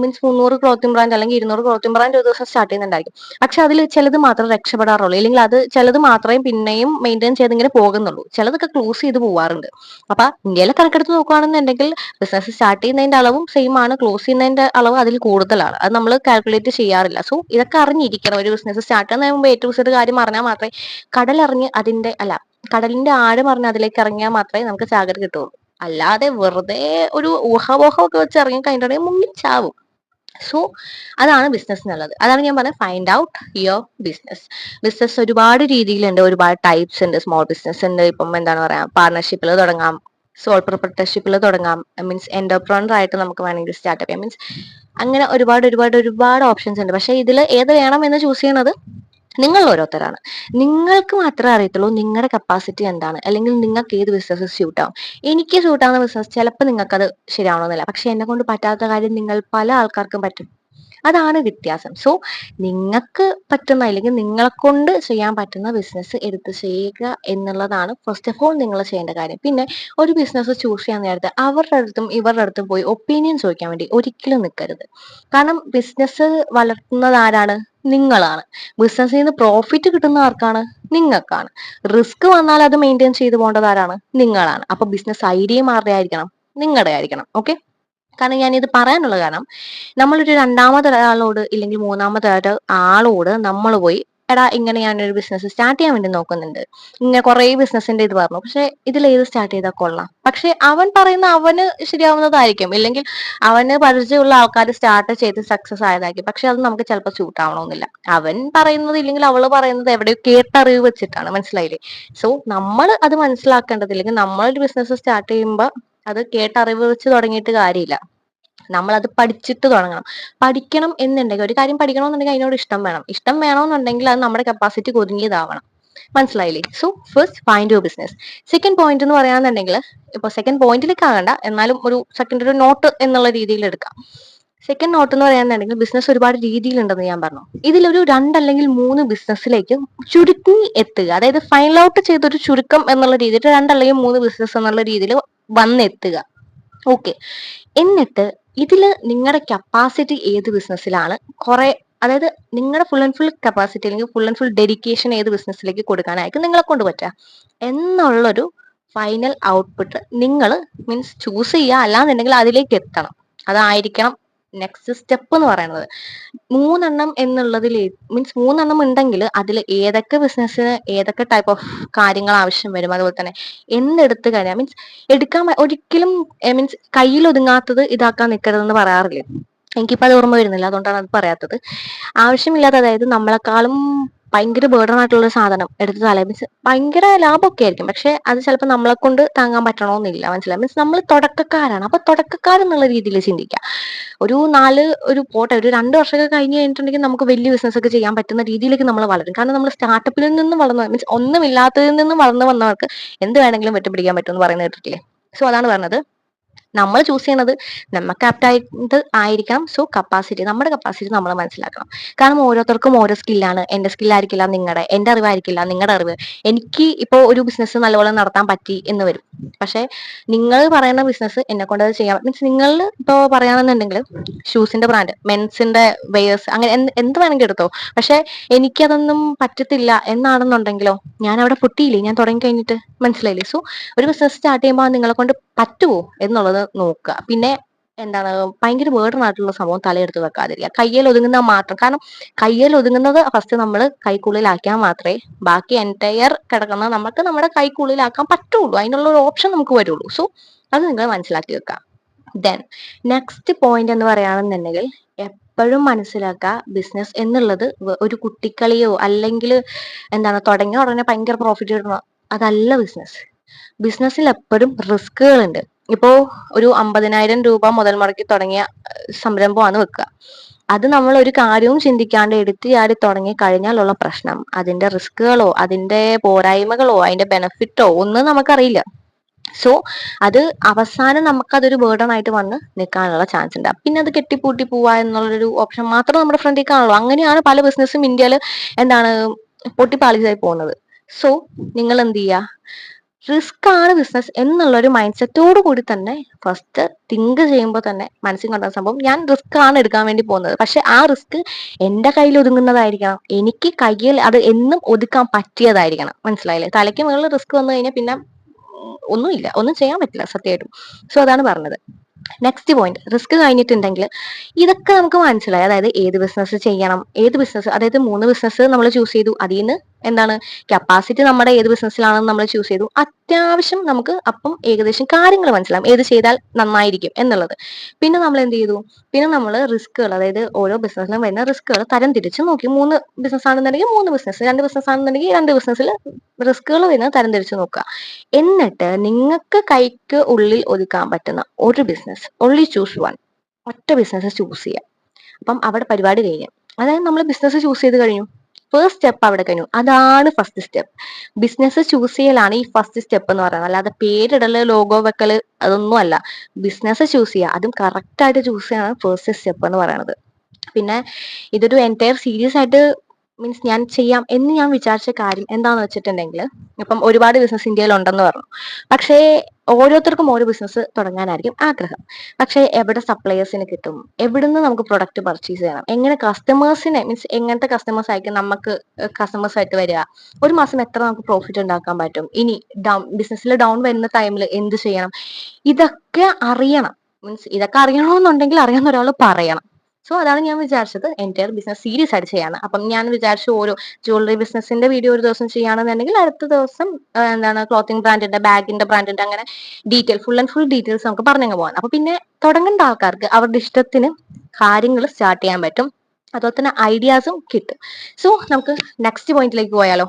Speaker 1: മീൻസ് 300 ക്ലോത്തിങ് ബ്രാൻഡ് അല്ലെങ്കിൽ 200 ക്ലോത്തിങ് ബ്രാൻഡ് ഒരു ദിവസം സ്റ്റാർട്ട് ചെയ്യുന്നുണ്ടായിരിക്കും. പക്ഷെ അതിൽ ചിലത് മാത്രം രക്ഷപ്പെടാറുള്ളൂ, അല്ലെങ്കിൽ അത് ചിലത് മാത്രമേ പിന്നെയും മെയിൻറ്റെയിൻ ചെയ്ത് ഇങ്ങനെ പോകുന്നുള്ളൂ. ചിലതൊക്കെ ക്ലോസ് ചെയ്ത് പോവാറുണ്ട്. അപ്പൊ ഇന്ത്യയിലെ കണക്കെടുത്ത് നോക്കുകയാണെന്നുണ്ടെങ്കിൽ ബിസിനസ് സ്റ്റാർട്ട് ചെയ്യുന്നതിന്റെ അളവും സെയിം ആണ്, ക്ലോസ് ചെയ്യുന്നതിന്റെ അളവ് അതിൽ കൂടുതലാണ്. അത് നമ്മൾ കാൽക്കുലേറ്റ് ചെയ്യാറില്ല. സോ ഇതൊക്കെ അറിഞ്ഞിരിക്കണം. ഒരു ബിസിനസ് സ്റ്റാർട്ട് ചെയ്യുന്നതിന് മുമ്പ് ഏറ്റവും ചെറിയ കാര്യം അറിഞ്ഞാൽ മാത്രമേ, കടലിറങ്ങി കടലിന്റെ ആഴം അറിഞ്ഞ് അതിലേക്ക് ഇറങ്ങിയാൽ മാത്രമേ നമുക്ക് ചാകര കിട്ടുള്ളൂ. അല്ലാതെ വെറുതെ ഒരു ഊഹാപോഹമൊക്കെ വെച്ച് ഇറങ്ങി കഴിഞ്ഞിട്ടുണ്ടെങ്കിൽ മുങ്ങിച്ചാവും. സോ അതാണ് ബിസിനസ് എന്നുള്ളത്. അതാണ് ഞാൻ പറഞ്ഞത്, find out your business. Business ഒരുപാട് രീതിയിലുണ്ട്, ഒരുപാട് ടൈപ്സ് ഉണ്ട്. സ്മോൾ ബിസിനസ് ഉണ്ട്, ഇപ്പം എന്താണ് പറയാ, പാർട്ണർഷിപ്പിൽ തുടങ്ങാം, സോൾ പ്രൊപ്രൈറ്റർഷിപ്പിൽ തുടങ്ങാം, മീൻസ് എന്റർപ്രണർ ആയിട്ട് നമുക്ക് വേണമെങ്കിൽ സ്റ്റാർട്ട് ചെയ്യാം. മീൻസ് അങ്ങനെ ഒരുപാട് ഒരുപാട് ഒരുപാട് ഓപ്ഷൻസ് ഉണ്ട്. പക്ഷെ ഇതിൽ ഏത് വേണം എന്ന് ചൂസ് ചെയ്യണത് നിങ്ങൾ ഓരോരുത്തരാണ്. നിങ്ങൾക്ക് മാത്രമേ അറിയത്തുള്ളൂ നിങ്ങളുടെ കപ്പാസിറ്റി എന്താണ്, അല്ലെങ്കിൽ നിങ്ങൾക്ക് ഏത് ബിസിനസ് സ്യൂട്ട് ആവും. എനിക്ക് സ്യൂട്ട് ആവുന്ന ബിസിനസ് ചിലപ്പോൾ നിങ്ങൾക്ക് അത് ശരിയാവണമെന്നില്ല. പക്ഷെ എന്നെ കൊണ്ട് പറ്റാത്ത കാര്യം നിങ്ങൾ പല ആൾക്കാർക്കും പറ്റും. അതാണ് വ്യത്യാസം. സോ നിങ്ങൾക്ക് പറ്റുന്ന, അല്ലെങ്കിൽ നിങ്ങളെ കൊണ്ട് ചെയ്യാൻ പറ്റുന്ന ബിസിനസ് എടുത്ത് ചെയ്യുക എന്നുള്ളതാണ് ഫസ്റ്റ് ഓഫ് ഓൾ നിങ്ങൾ ചെയ്യേണ്ട കാര്യം. പിന്നെ ഒരു ബിസിനസ് ചൂസ് ചെയ്യാൻ നേരത്തെ അവരുടെ അടുത്തും ഇവരുടെ അടുത്തും പോയി ഒപ്പീനിയൻ ചോദിക്കാൻ വേണ്ടി ഒരിക്കലും നിൽക്കരുത്. കാരണം ബിസിനസ് വളർത്തുന്നത് ആരാണ്? നിങ്ങളാണ്. ബിസിനസ്സിൽ നിന്ന് പ്രോഫിറ്റ് കിട്ടുന്ന ആർക്കാണ്? നിങ്ങൾക്കാണ്. റിസ്ക് വന്നാൽ അത് മെയിൻറ്റെയിൻ ചെയ്തു പോകേണ്ടത് ആരാണ്? നിങ്ങളാണ്. അപ്പൊ ബിസിനസ് ഐഡിയ ആരുടെ ആയിരിക്കണം? നിങ്ങളുടെ ആയിരിക്കണം. ഓക്കെ. കാരണം ഞാനിത് പറയാനുള്ള കാരണം, നമ്മളൊരു രണ്ടാമതൊരാളോട് ഇല്ലെങ്കിൽ മൂന്നാമതൊരാളോട് നമ്മൾ പോയി, എടാ ഇങ്ങനെ ഞാനൊരു ബിസിനസ് സ്റ്റാർട്ട് ചെയ്യാൻ വേണ്ടി നോക്കുന്നുണ്ട്, ഇങ്ങനെ കുറെ ബിസിനസിന്റെ ഇത് പറഞ്ഞു, പക്ഷെ ഇതിൽ ഏത് സ്റ്റാർട്ട് ചെയ്താൽ കൊള്ളാം. പക്ഷെ അവൻ പറയുന്ന അവന് ശരിയാവുന്നതായിരിക്കും, ഇല്ലെങ്കിൽ അവന് പരിചയമുള്ള ആൾക്കാർ സ്റ്റാർട്ട് ചെയ്ത് സക്സസ് ആയതായിരിക്കും. പക്ഷെ അത് നമുക്ക് ചിലപ്പോൾ സ്യൂട്ട് ആവണമെന്നില്ല. അവൻ പറയുന്നത് ഇല്ലെങ്കിൽ അവള് പറയുന്നത് എവിടെയോ കേട്ടറിവ് വെച്ചിട്ടാണ്, മനസ്സിലായില്ലേ? സോ നമ്മൾ അത് മനസ്സിലാക്കേണ്ടത്, ഇല്ലെങ്കിൽ നമ്മളൊരു ബിസിനസ് സ്റ്റാർട്ട് ചെയ്യുമ്പോൾ അത് കേട്ടറിവ് വെച്ച് തുടങ്ങിയിട്ട് കാര്യമില്ല. നമ്മളത് പഠിച്ചിട്ട് തുടങ്ങണം. പഠിക്കണം എന്നുണ്ടെങ്കിൽ, ഒരു കാര്യം പഠിക്കണമെന്നുണ്ടെങ്കിൽ അതിനോട് ഇഷ്ടം വേണം. ഇഷ്ടം വേണമെന്നുണ്ടെങ്കിൽ അത് നമ്മുടെ കപ്പാസിറ്റിക്ക് ഒതുങ്ങിയതാവണം. മനസ്സിലായില്ലേ? So first find your business. Second point എന്ന് പറയാന്നുണ്ടെങ്കിൽ, ഇപ്പൊ സെക്കൻഡ് പോയിന്റിലേക്ക് ആകണ്ട, എന്നാലും ഒരു സെക്കൻഡ് ഒരു നോട്ട് എന്നുള്ള രീതിയിൽ എടുക്കാം. സെക്കൻഡ് നോട്ട് എന്ന് പറയാന്നുണ്ടെങ്കിൽ, ബിസിനസ് ഒരുപാട് രീതിയിലുണ്ടെന്ന് ഞാൻ പറഞ്ഞു. ഇതിലൊരു 2 അല്ലെങ്കിൽ 3 ബിസിനസ്സിലേക്ക് ചുരുക്കി എത്തുക. അതായത് ഫൈനൽ ഔട്ട് ചെയ്തൊരു ചുരുക്കം എന്നുള്ള രീതിയിൽ 2 അല്ലെങ്കിൽ 3 ബിസിനസ് എന്നുള്ള രീതിയിൽ വന്നെത്തുക. ഓക്കെ. എന്നിട്ട് ഇതില് നിങ്ങളുടെ കപ്പാസിറ്റി ഏത് ബിസിനസ്സിലാണ് കുറെ, അതായത് നിങ്ങളുടെ ഫുൾ ആൻഡ് ഫുൾ കപ്പാസിറ്റി അല്ലെങ്കിൽ ഫുൾ ആൻഡ് ഫുൾ ഡെഡിക്കേഷൻ ഏത് ബിസിനസ്സിലേക്ക് കൊടുക്കാനായിരിക്കും നിങ്ങളെ കൊണ്ട് പറ്റുക എന്നുള്ളൊരു ഫൈനൽ ഔട്ട്പുട്ട് നിങ്ങൾ മീൻസ് ചൂസ് ചെയ്യുക. അല്ലാന്നുണ്ടെങ്കിൽ അതിലേക്ക് എത്തണം. അതായിരിക്കണം നെക്സ്റ്റ് സ്റ്റെപ്പ് എന്ന് പറയുന്നത്. 3 എന്നുള്ളതിൽ മീൻസ് 3 ഉണ്ടെങ്കിൽ അതിൽ ഏതൊക്കെ ബിസിനസ്സിന് ഏതൊക്കെ ടൈപ്പ് ഓഫ് കാര്യങ്ങൾ ആവശ്യം വരും, അതുപോലെ തന്നെ എന്നെടുത്ത് കഴിഞ്ഞാൽ മീൻസ് ഒരിക്കലും മീൻസ് കയ്യിൽ ഒതുങ്ങാത്തത് ഇതാക്കാൻ നിൽക്കരുതെന്ന് പറയാറില്ലേ? എനിക്കിപ്പോൾ അത് ഓർമ്മ വരുന്നില്ല, അതുകൊണ്ടാണ് അത് പറയാത്തത്. ആവശ്യമില്ലാത്ത, അതായത് നമ്മളെക്കാളും ഭയങ്കര ബേർഡൻ ആയിട്ടുള്ള സാധനം എടുത്ത് മീൻസ് ഭയങ്കര ലാഭമൊക്കെ ആയിരിക്കും, പക്ഷെ അത് ചിലപ്പോൾ നമ്മളെ കൊണ്ട് താങ്ങാൻ പറ്റണമെന്നില്ല. മനസ്സിലായി? മീൻസ് നമ്മൾ തുടക്കക്കാരാണ്. അപ്പൊ തുടക്കക്കാരെന്നുള്ള രീതിയിൽ ചിന്തിക്കുക. ഒരു 2 വർഷമൊക്കെ കഴിഞ്ഞ് കഴിഞ്ഞിട്ടുണ്ടെങ്കിൽ നമുക്ക് വലിയ ബിസിനസ് ഒക്കെ ചെയ്യാൻ പറ്റുന്ന രീതിയിലേക്ക് നമ്മൾ വളരും. കാരണം നമ്മൾ സ്റ്റാർട്ടപ്പിൽ നിന്നും വളർന്നു, മീൻസ് ഒന്നുമില്ലാത്തതിൽ നിന്നും വളർന്നു വന്നവർക്ക് എന്ത് വേണമെങ്കിലും വെട്ടിപ്പിടിക്കാൻ പറ്റും എന്ന് പറയുന്നത് കേട്ടിട്ടില്ലേ? സോ അതാണ് പറഞ്ഞത്. നമ്മൾ ചൂസ് ചെയ്യണത് നമുക്ക് ആപ്റ്റായിട്ട് ആയിരിക്കണം. സോ നമ്മുടെ കപ്പാസിറ്റി നമ്മൾ മനസ്സിലാക്കണം. കാരണം ഓരോരുത്തർക്കും ഓരോ സ്കില്ലാണ്. എന്റെ സ്കില്ലായിരിക്കില്ല നിങ്ങളുടെ, എന്റെ അറിവായിരിക്കില്ല നിങ്ങളുടെ അറിവ്. എനിക്ക് ഇപ്പോൾ ഒരു ബിസിനസ് നല്ലപോലെ നടത്താൻ പറ്റി എന്ന് വരും. പക്ഷെ നിങ്ങൾ പറയുന്ന ബിസിനസ് എന്നെ കൊണ്ട് അത് ചെയ്യാം മീൻസ് നിങ്ങൾ ഇപ്പോൾ പറയുകയാണെന്നുണ്ടെങ്കിൽ ഷൂസിന്റെ ബ്രാൻഡ്, മെൻസിന്റെ വെയേഴ്സ്, അങ്ങനെ എന്ത് വേണമെങ്കിൽ എടുത്തോ. പക്ഷെ എനിക്കതൊന്നും പറ്റത്തില്ല എന്നാണെന്നുണ്ടെങ്കിലോ ഞാൻ അവിടെ പൊട്ടിയില്ലേ, ഞാൻ തുടങ്ങി കഴിഞ്ഞിട്ട്. മനസ്സിലായില്ലേ? സോ ഒരു ബിസിനസ് സ്റ്റാർട്ട് ചെയ്യുമ്പോൾ നിങ്ങളെ കൊണ്ട് പറ്റുമോ എന്നുള്ളത് നോക്കുക. പിന്നെ എന്താണ് ഭയങ്കര ബേർഡൻ ആയിട്ടുള്ള സംഭവം തലയെടുത്ത് വെക്കാതിരിക്കുക. കയ്യിൽ ഒതുങ്ങുന്ന മാത്രം. കാരണം കയ്യിൽ ഒതുങ്ങുന്നത് ഫസ്റ്റ് നമ്മൾ കൈക്കുള്ളിലാക്കിയാൽ മാത്രമേ ബാക്കി എൻറ്റയർ കിടക്കുന്ന നമുക്ക് നമ്മുടെ കൈക്കുള്ളിലാക്കാൻ പറ്റുള്ളൂ. അതിനുള്ള ഒരു ഓപ്ഷൻ നമുക്ക് വരുള്ളൂ. സോ അത് നിങ്ങൾ മനസ്സിലാക്കി വെക്കുക. ദെൻ നെക്സ്റ്റ് പോയിന്റ് എന്ന് പറയുകയാണെന്നുണ്ടെങ്കിൽ എപ്പോഴും മനസ്സിലാക്കുക, ബിസിനസ് എന്നുള്ളത് ഒരു കുട്ടിക്കളിയോ അല്ലെങ്കിൽ എന്താണ് തുടങ്ങിയ ഉടനെ ഭയങ്കര പ്രോഫിറ്റ് കിട്ടണോ അതല്ല ബിസിനസ്. ബിസിനസ്സിൽ എപ്പോഴും റിസ്കുകളുണ്ട്. ഇപ്പോ ഒരു 50,000 രൂപ മുതൽ മുടക്കി തുടങ്ങിയ സംരംഭമാണ് വെക്കുക. അത് നമ്മൾ ഒരു കാര്യവും ചിന്തിക്കാണ്ട് എടുത്തു ചാടി തുടങ്ങി കഴിഞ്ഞാലുള്ള പ്രശ്നം അതിന്റെ റിസ്കുകളോ അതിന്റെ പോരായ്മകളോ അതിന്റെ ബെനിഫിറ്റോ ഒന്നും നമുക്കറിയില്ല. സോ അത് അവസാനം നമുക്കതൊരു ബേർഡൺ ആയിട്ട് വന്ന് നിൽക്കാനുള്ള ചാൻസ് ഉണ്ട്. പിന്നെ അത് കെട്ടിപ്പൂട്ടി പോവാ എന്നുള്ളൊരു ഓപ്ഷൻ മാത്രം നമ്മുടെ ഫ്രണ്ടിൽ കാണുള്ളൂ. അങ്ങനെയാണ് പല ബിസിനസ്സും ഇന്ത്യയിൽ എന്താണ് പൊട്ടിപ്പാളിച്ചായി പോകുന്നത്. സോ നിങ്ങൾ എന്ത് ചെയ്യുക, റിസ്ക് ആണ് ബിസിനസ് എന്നുള്ളൊരു മൈൻഡ് സെറ്റോട് കൂടി തന്നെ ഫസ്റ്റ് തിങ്ക് ചെയ്യുമ്പോൾ തന്നെ മനസ്സിൽ കൊണ്ടുവന്ന സംഭവം ഞാൻ റിസ്ക് ആണ് എടുക്കാൻ വേണ്ടി പോകുന്നത്. പക്ഷെ ആ റിസ്ക് എന്റെ കയ്യിൽ ഒതുങ്ങുന്നതായിരിക്കണം. എനിക്ക് കയ്യിൽ അത് എന്നും ഒതുക്കാൻ പറ്റിയതായിരിക്കണം. മനസ്സിലായില്ലേ? തലയ്ക്ക് മുകളിൽ റിസ്ക് വന്നു കഴിഞ്ഞാൽ പിന്നെ ഒന്നുമില്ല, ഒന്നും ചെയ്യാൻ പറ്റില്ല സത്യമായിട്ടും. സോ അതാണ് പറഞ്ഞത്. നെക്സ്റ്റ് പോയിന്റ്, റിസ്ക് കഴിഞ്ഞിട്ടുണ്ടെങ്കിൽ ഇതൊക്കെ നമുക്ക് മനസ്സിലായി. അതായത് ഏത് ബിസിനസ് ചെയ്യണം, ഏത് ബിസിനസ്, അതായത് 3 ബിസിനസ് നമ്മൾ ചൂസ് ചെയ്തു. അതിൽ നിന്ന് എന്താണ് കപ്പാസിറ്റി നമ്മുടെ ഏത് ബിസിനസ്സിലാണെന്ന് നമ്മൾ ചൂസ് ചെയ്തു. അത്യാവശ്യം നമുക്ക് അപ്പം ഏകദേശം കാര്യങ്ങൾ മനസ്സിലാവും ഏത് ചെയ്താൽ നന്നായിരിക്കും എന്നുള്ളത്. പിന്നെ നമ്മൾ എന്ത് ചെയ്തു, പിന്നെ നമ്മൾ റിസ്കുകൾ, അതായത് ഓരോ ബിസിനസ്സിലും വരുന്ന റിസ്കുകൾ തരം തിരിച്ച് നോക്കി. 3 ബിസിനസ് ആണെന്നുണ്ടെങ്കിൽ 3 ബിസിനസ്, 2 ബിസിനസ് ആണെന്നുണ്ടെങ്കിൽ 2 ബിസിനസ്സിൽ റിസ്കുകൾ വരുന്നത് തരം തിരിച്ച് നോക്കുക. എന്നിട്ട് നിങ്ങൾക്ക് കൈക്ക് ഉള്ളിൽ ഒതുക്കാൻ പറ്റുന്ന ഒരു ബിസിനസ്, ഓൺലി ചൂസ് വൺ, ഒറ്റ ബിസിനസ് ചൂസ് ചെയ്യാം. അപ്പം അവിടെ പരിപാടി കഴിഞ്ഞു. അതായത് നമ്മൾ ബിസിനസ് ചൂസ് ചെയ്ത് കഴിഞ്ഞു, ഫസ്റ്റ് സ്റ്റെപ്പ് അവിടെ കഴിഞ്ഞു. അതാണ് ഫസ്റ്റ് സ്റ്റെപ്പ്. ബിസിനസ് ചൂസ് ചെയ്യലാണ് ഈ ഫസ്റ്റ് സ്റ്റെപ്പ് എന്ന് പറയുന്നത്. അല്ലാതെ പേരിടല്, ലോഗോ വെക്കല് അതൊന്നും അല്ല. ബിസിനസ് ചൂസ് ചെയ്യുക, അതും കറക്റ്റ് ആയിട്ട് ചൂസ് ചെയ്യാണ് ഫസ്റ്റ് സ്റ്റെപ്പ് എന്ന് പറയുന്നത്. പിന്നെ ഇതൊരു എൻറ്റയർ സീരീസ് ആയിട്ട് മീൻസ് ഞാൻ ചെയ്യാം എന്ന് ഞാൻ വിചാരിച്ച കാര്യം എന്താന്ന് വെച്ചിട്ടുണ്ടെങ്കിൽ, ഇപ്പം ഒരുപാട് ബിസിനസ് ഇന്ത്യയിൽ ഉണ്ടെന്ന് പറഞ്ഞു. പക്ഷേ ഓരോരുത്തർക്കും ഓരോ ബിസിനസ് തുടങ്ങാനായിരിക്കും ആഗ്രഹം. പക്ഷേ എവിടെ സപ്ലയേഴ്സിന് കിട്ടും, എവിടുന്ന് നമുക്ക് പ്രൊഡക്റ്റ് പർച്ചേസ് ചെയ്യണം, എങ്ങനെ കസ്റ്റമേഴ്സിനെ മീൻസ് എങ്ങനത്തെ കസ്റ്റമേഴ്സ് ആയിരിക്കും നമുക്ക് കസ്റ്റമേഴ്സ് ആയിട്ട് വരിക, ഒരു മാസം എത്ര നമുക്ക് പ്രോഫിറ്റ് ഉണ്ടാക്കാൻ പറ്റും, ഇനി ബിസിനസ്സിൽ ഡൗൺ വരുന്ന ടൈമിൽ എന്ത് ചെയ്യണം, ഇതൊക്കെ അറിയണം. മീൻസ് ഇതൊക്കെ അറിയണമെന്നുണ്ടെങ്കിൽ അറിയാവുന്ന ഒരാൾ പറയണം. സോ അതാണ് ഞാൻ വിചാരിച്ചത് എൻറ്റയർ ബിസിനസ് സീരീസ് ആയിട്ട് ചെയ്യാന്ന്. അപ്പം ഞാൻ വിചാരിച്ചു ഓരോ ജ്വല്ലറി ബിസിനസിന്റെ വീഡിയോ ഒരു ദിവസം ചെയ്യുകയാണെന്നുണ്ടെങ്കിൽ അടുത്ത ദിവസം എന്താണ് ക്ലോത്തിങ് ബ്രാൻഡിന്റെ, ബാഗിന്റെ ബ്രാൻഡിന്റെ, അങ്ങനെ ഫുൾ ആൻഡ് ഫുൾ ഡീറ്റെയിൽസ് നമുക്ക് പറഞ്ഞു പോകാം. അപ്പൊ പിന്നെ തുടങ്ങേണ്ട ആൾക്കാർക്ക് അവരുടെ ഇഷ്ടത്തിന് കാര്യങ്ങൾ സ്റ്റാർട്ട് ചെയ്യാൻ പറ്റും. അതുപോലെ തന്നെ ഐഡിയാസും കിട്ടും. സോ നമുക്ക് നെക്സ്റ്റ് പോയിന്റിലേക്ക് പോയാലോ.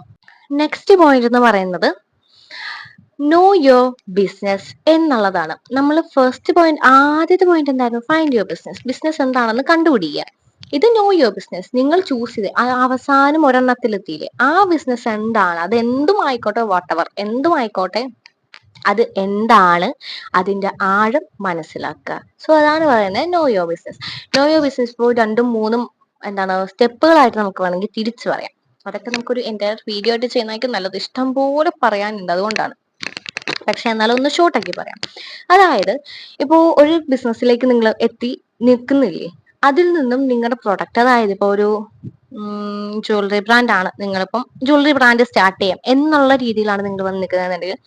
Speaker 1: നെക്സ്റ്റ് പോയിന്റ് എന്ന് പറയുന്നത് നോ യുവർ ബിസിനസ് എന്നുള്ളതാണ്. നമ്മൾ ഫസ്റ്റ് പോയിന്റ്, ആദ്യത്തെ പോയിന്റ് എന്തായിരുന്നു, ഫൈൻഡ് യുവർ ബിസിനസ്. ബിസിനസ് എന്താണെന്ന് കണ്ടുപിടിക്കുക. ഇത് നോ യുവർ ബിസിനസ്. നിങ്ങൾ ചൂസ് ചെയ്ത് അവസാനം ഒരെണ്ണത്തിലെത്തിയില്ലേ, ആ ബിസിനസ് എന്താണ്, അത് എന്തും ആയിക്കോട്ടെ, വാട്ടെവർ എന്തും ആയിക്കോട്ടെ, അത് എന്താണ്, അതിന്റെ ആഴം മനസ്സിലാക്കുക. സോ അതാണ് പറയുന്നത് no your business. No your business ഇപ്പോൾ 2ഉം 3ഉം എന്താണ് സ്റ്റെപ്പുകളായിട്ട് നമുക്ക് വേണമെങ്കിൽ തിരിച്ചു പറയാം. അതൊക്കെ നമുക്കൊരു എൻ്റെ വീഡിയോ ആയിട്ട് ചെയ്യുന്നതായിരിക്കും നല്ലത്. ഇഷ്ടം പോലെ പറയാനുണ്ട്, അതുകൊണ്ടാണ്. പക്ഷെ എന്നാലും ഒന്ന് ഷോർട്ടാക്കി പറയാം. അതായത് ഇപ്പോ ഒരു ബിസിനസ്സിലേക്ക് നിങ്ങൾ എത്തി നിൽക്കുന്നില്ലേ, അതിൽ നിന്നും നിങ്ങളുടെ പ്രൊഡക്റ്റ്, അതായത് ഇപ്പൊ ഒരു ജ്വല്ലറി ബ്രാൻഡ് ആണ്, നിങ്ങളിപ്പം ജ്വല്ലറി ബ്രാൻഡ് സ്റ്റാർട്ട് ചെയ്യാം എന്നുള്ള രീതിയിലാണ് നിങ്ങൾ വന്ന് നിൽക്കുന്നതെന്നുണ്ടെങ്കിൽ,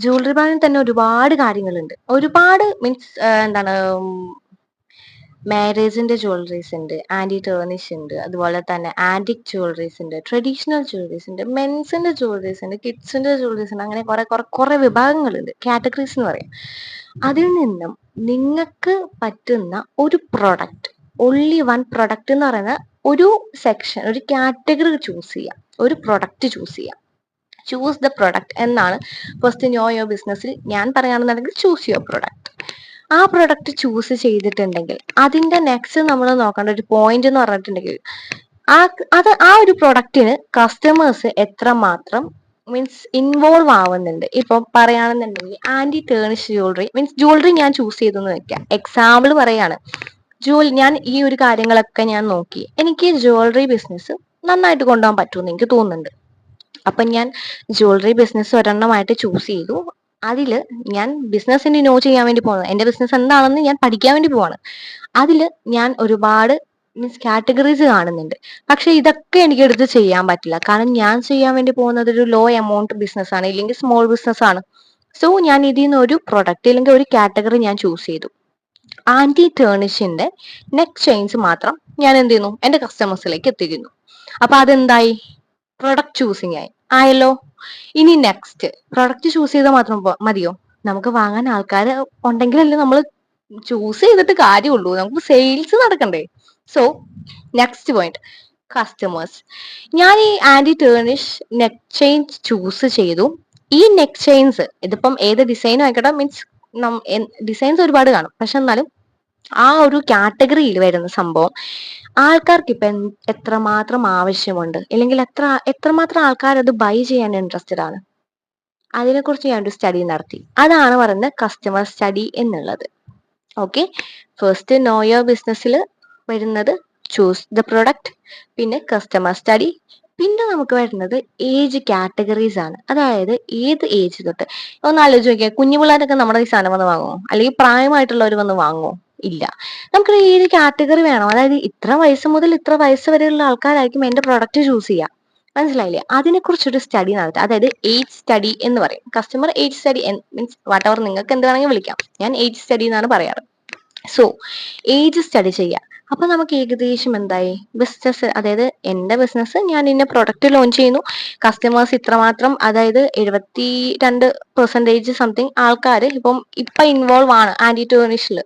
Speaker 1: ജ്വല്ലറി ബ്രാൻഡിൽ തന്നെ ഒരുപാട് കാര്യങ്ങളുണ്ട്. ഒരുപാട് മീൻസ് എന്താണ് മാരേജിന്റെ ജ്വല്ലറീസ് ഉണ്ട്, ആന്റി ടേർണിഷ് ഉണ്ട്, അതുപോലെ തന്നെ ആന്റിക് ജ്വല്ലറീസ് ഉണ്ട്, ട്രഡീഷണൽ ജ്വല്ലറീസ് ഉണ്ട്, മെൻസിന്റെ ജ്വല്ലറീസ് ഉണ്ട്, കിഡ്സിന്റെ ജ്വല്ലറീസ് ഉണ്ട്. അങ്ങനെ കുറെ കുറെ കുറെ വിഭാഗങ്ങളുണ്ട്, കാറ്റഗറീസ് എന്ന് പറയും. അതിൽ നിന്നും നിങ്ങൾക്ക് പറ്റുന്ന ഒരു പ്രൊഡക്റ്റ്, ഓൺലി വൺ പ്രൊഡക്റ്റ് എന്ന് പറയുന്ന ഒരു സെക്ഷൻ, ഒരു കാറ്റഗറി ചൂസ് ചെയ്യാം, ഒരു പ്രൊഡക്റ്റ് ചൂസ് ചെയ്യാം. ചൂസ് ദ പ്രൊഡക്റ്റ് എന്നാണ് ഫസ്റ്റ് നോ യുവർ ബിസിനസ്സിൽ ഞാൻ പറയുകയാണെന്നുണ്ടെങ്കിൽ ചൂസ് യുവർ പ്രൊഡക്റ്റ്. ആ പ്രൊഡക്റ്റ് ചൂസ് ചെയ്തിട്ടുണ്ടെങ്കിൽ അതിന്റെ നെക്സ്റ്റ് നമ്മൾ നോക്കേണ്ട ഒരു പോയിന്റ് എന്ന് പറഞ്ഞിട്ടുണ്ടെങ്കിൽ, ആ ഒരു പ്രൊഡക്റ്റിന് കസ്റ്റമേഴ്സ് എത്രമാത്രം മീൻസ് ഇൻവോൾവ് ആവുന്നുണ്ട്. ഇപ്പൊ പറയുകയാണെന്നുണ്ടെങ്കിൽ anti tarnish jewellery means jewellery ഞാൻ ചൂസ് ചെയ്തെന്ന് വെക്കാം. എക്സാമ്പിൾ പറയാണ്, ഞാൻ ഈ ഒരു കാര്യങ്ങളൊക്കെ ഞാൻ നോക്കി, എനിക്ക് ജ്വല്ലറി ബിസിനസ് നന്നായിട്ട് കൊണ്ടുപോകാൻ പറ്റുമെന്ന് എനിക്ക് തോന്നുന്നുണ്ട്. അപ്പൊ ഞാൻ ജ്വല്ലറി ബിസിനസ് ഒരെണ്ണമായിട്ട് ചൂസ് ചെയ്തു. അതില് ഞാൻ ബിസിനസ്സിന് നോ ചെയ്യാൻ വേണ്ടി പോകുന്നത്, എന്റെ ബിസിനസ് എന്താണെന്ന് ഞാൻ പഠിക്കാൻ വേണ്ടി പോവാണ്. അതില് ഞാൻ ഒരുപാട് മീൻസ് കാറ്റഗറീസ് കാണുന്നുണ്ട്. പക്ഷെ ഇതൊക്കെ എനിക്ക് എടുത്ത് ചെയ്യാൻ പറ്റില്ല. കാരണം ഞാൻ ചെയ്യാൻ വേണ്ടി പോകുന്നത് ഒരു ലോ എമൗണ്ട് ബിസിനസ് ആണ്, ഇല്ലെങ്കിൽ സ്മോൾ ബിസിനസ് ആണ്. സോ ഞാൻ ഇതിൽ നിന്ന് ഒരു പ്രൊഡക്റ്റ് അല്ലെങ്കിൽ ഒരു കാറ്റഗറി ഞാൻ ചൂസ് ചെയ്തു. ആന്റി ടേണിഷിന്റെ നെക്ക് ചെയിൻസ് മാത്രം ഞാൻ എന്ത് ചെയ്യുന്നു, എന്റെ കസ്റ്റമേഴ്സിലേക്ക് എത്തിക്കുന്നു. അപ്പൊ അതെന്തായി, പ്രൊഡക്റ്റ് ചൂസിങ് ആയല്ലോ. ഇനി നെക്സ്റ്റ്, പ്രൊഡക്റ്റ് ചൂസ് ചെയ്താൽ മാത്രം മതിയോ? നമുക്ക് വാങ്ങാൻ ആൾക്കാർ ഉണ്ടെങ്കിലല്ലേ നമ്മൾ ചൂസ് ചെയ്തിട്ട് കാര്യമുള്ളൂ, നമുക്ക് സെയിൽസ് നടക്കണ്ടേ. So next point, customers. ഞാൻ ഈ anti tarnish neck chain choose ചെയ്തു. ഈ നെക്ക് ചെയിൻസ് ഇതിപ്പം ഏത് ഡിസൈനും ആയിക്കോട്ടെ, മീൻസ് ഡിസൈൻസ് ഒരുപാട് കാണും, പക്ഷെ എന്നാലും ആ ഒരു കാറ്റഗറിയിൽ വരുന്ന സംഭവം ആൾക്കാർക്ക് ഇപ്പൊ എത്രമാത്രം ആവശ്യമുണ്ട്, അല്ലെങ്കിൽ എത്രമാത്രം ആൾക്കാർ അത് ബൈ ചെയ്യാൻ ഇൻട്രസ്റ്റഡ് ആണ്, അതിനെക്കുറിച്ച് ഞാൻ ഒരു സ്റ്റഡി നടത്തി. അതാണ് പറയുന്നത് കസ്റ്റമർ സ്റ്റഡി എന്നുള്ളത്. ഓക്കെ, ഫസ്റ്റ് നോ യുവർ ബിസിനസ്സിൽ വരുന്നത് ചൂസ് ദ പ്രൊഡക്റ്റ്, പിന്നെ കസ്റ്റമർ സ്റ്റഡി, പിന്നെ നമുക്ക് വരുന്നത് ഏജ് കാറ്റഗറീസ് ആണ്. അതായത് ഏത് ഏജ് തൊട്ട്, ഒന്ന് ആലോചിച്ച് നോക്കിയാൽ കുഞ്ഞു പിള്ളേരൊക്കെ നമ്മുടെ ഈ സാധനം വന്ന് വാങ്ങുമോ, അല്ലെങ്കിൽ പ്രായമായിട്ടുള്ളവർ വന്ന് വാങ്ങുമോ? ഇല്ല. നമുക്ക് ഏത് കാറ്റഗറി വേണം, അതായത് ഇത്ര വയസ്സ് മുതൽ ഇത്ര വയസ്സ് വരെയുള്ള ആൾക്കാരായിരിക്കും എന്റെ പ്രൊഡക്റ്റ് ചൂസ് ചെയ്യുക. മനസ്സിലായില്ലേ? അതിനെക്കുറിച്ചൊരു സ്റ്റഡി നടത്തുക, അതായത് ഏജ് സ്റ്റഡി എന്ന് പറയും. Customer age study means what ever, നിങ്ങൾക്ക് എന്ത് വേണമെങ്കിൽ വിളിക്കാം, ഞാൻ ഏജ് സ്റ്റഡി എന്നാണ് പറയാറ്. സോ ഏജ് സ്റ്റഡി ചെയ്യുക. അപ്പൊ നമുക്ക് ഏകദേശം എന്തായി, ബിസിനസ്, അതായത് എന്റെ ബിസിനസ് ഞാൻ ഇന്ന പ്രൊഡക്റ്റ് ലോഞ്ച് ചെയ്യുന്നു, കസ്റ്റമേഴ്സ് ഇത്രമാത്രം, അതായത് 72% സംതിങ് ആൾക്കാർ ഇപ്പൊ ഇൻവോൾവ് ആണ് ആന്റി ടേണിഷിൽ.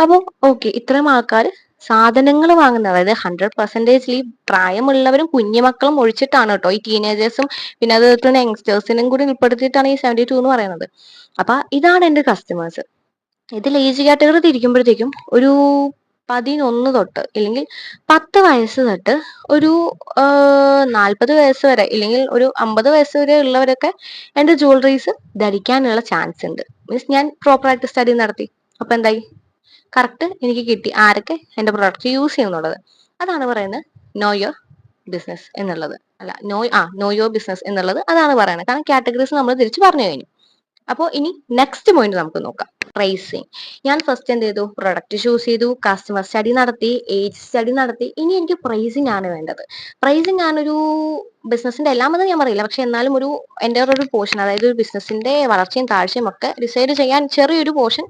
Speaker 1: അപ്പോൾ ഓക്കെ, ഇത്രയും ആൾക്കാർ സാധനങ്ങൾ വാങ്ങുന്നത്, അതായത് 100% പ്രായമുള്ളവരും കുഞ്ഞുമക്കളും ഒഴിച്ചിട്ടാണ് കേട്ടോ, ഈ ടീനേജേഴ്സും പിന്നെ അതുപോലെ തന്നെ യങ്സ്റ്റേഴ്സിനും കൂടി ഉൾപ്പെടുത്തിയിട്ടാണ് ഈ 72 എന്ന് പറയുന്നത്. അപ്പൊ ഇതാണ് എന്റെ കസ്റ്റമേഴ്സ്. ഇതിൽ ഏജ് കാറ്റഗറി തിരിക്കുമ്പോഴത്തേക്കും ഒരു 11 തൊട്ട് ഇല്ലെങ്കിൽ 10 വയസ്സ് തൊട്ട് ഒരു 40 വയസ്സ് വരെ, ഇല്ലെങ്കിൽ ഒരു 50 വയസ്സ് വരെ ഉള്ളവരൊക്കെ എന്റെ ജ്വല്ലറീസ് ധരിക്കാനുള്ള ചാൻസ് ഉണ്ട്. മീൻസ് ഞാൻ പ്രോപ്പറായിട്ട് സ്റ്റഡി നടത്തി. അപ്പൊ എന്തായി, കറക്റ്റ് എനിക്ക് കിട്ടി ആരൊക്കെ എന്റെ പ്രൊഡക്റ്റ് യൂസ് ചെയ്യുന്നുള്ളത്. അതാണ് പറയുന്നത് നോ യുവർ ബിസിനസ് എന്നുള്ളത്. അല്ല, നോ യുവർ ബിസിനസ് എന്നുള്ളത് അതാണ് പറയുന്നത്. കാരണം കാറ്റഗറീസ് നമ്മൾ തിരിച്ച് പറഞ്ഞു കഴിഞ്ഞു. അപ്പോൾ ഇനി നെക്സ്റ്റ് പോയിന്റ് നമുക്ക് നോക്കാം, പ്രൈസിങ്. ഞാൻ ഫസ്റ്റ് എന്ത് ചെയ്തു, പ്രൊഡക്റ്റ് ചൂസ് ചെയ്തു, കസ്റ്റമർ സ്റ്റഡി നടത്തി, ഏജ് സ്റ്റഡി നടത്തി. ഇനി എനിക്ക് പ്രൈസിങ് ആണ് വേണ്ടത്. പ്രൈസിങ് ആണൊരു ബിസിനസിന്റെ എല്ലാമെന്ന് ഞാൻ പറയില്ല, പക്ഷെ എന്നാലും എൻ്റെ ഒരു പോർഷൻ, അതായത് ഒരു ബിസിനസിന്റെ വളർച്ചയും താഴ്ചയും ഒക്കെ ഡിസൈഡ് ചെയ്യാൻ ചെറിയൊരു പോർഷൻ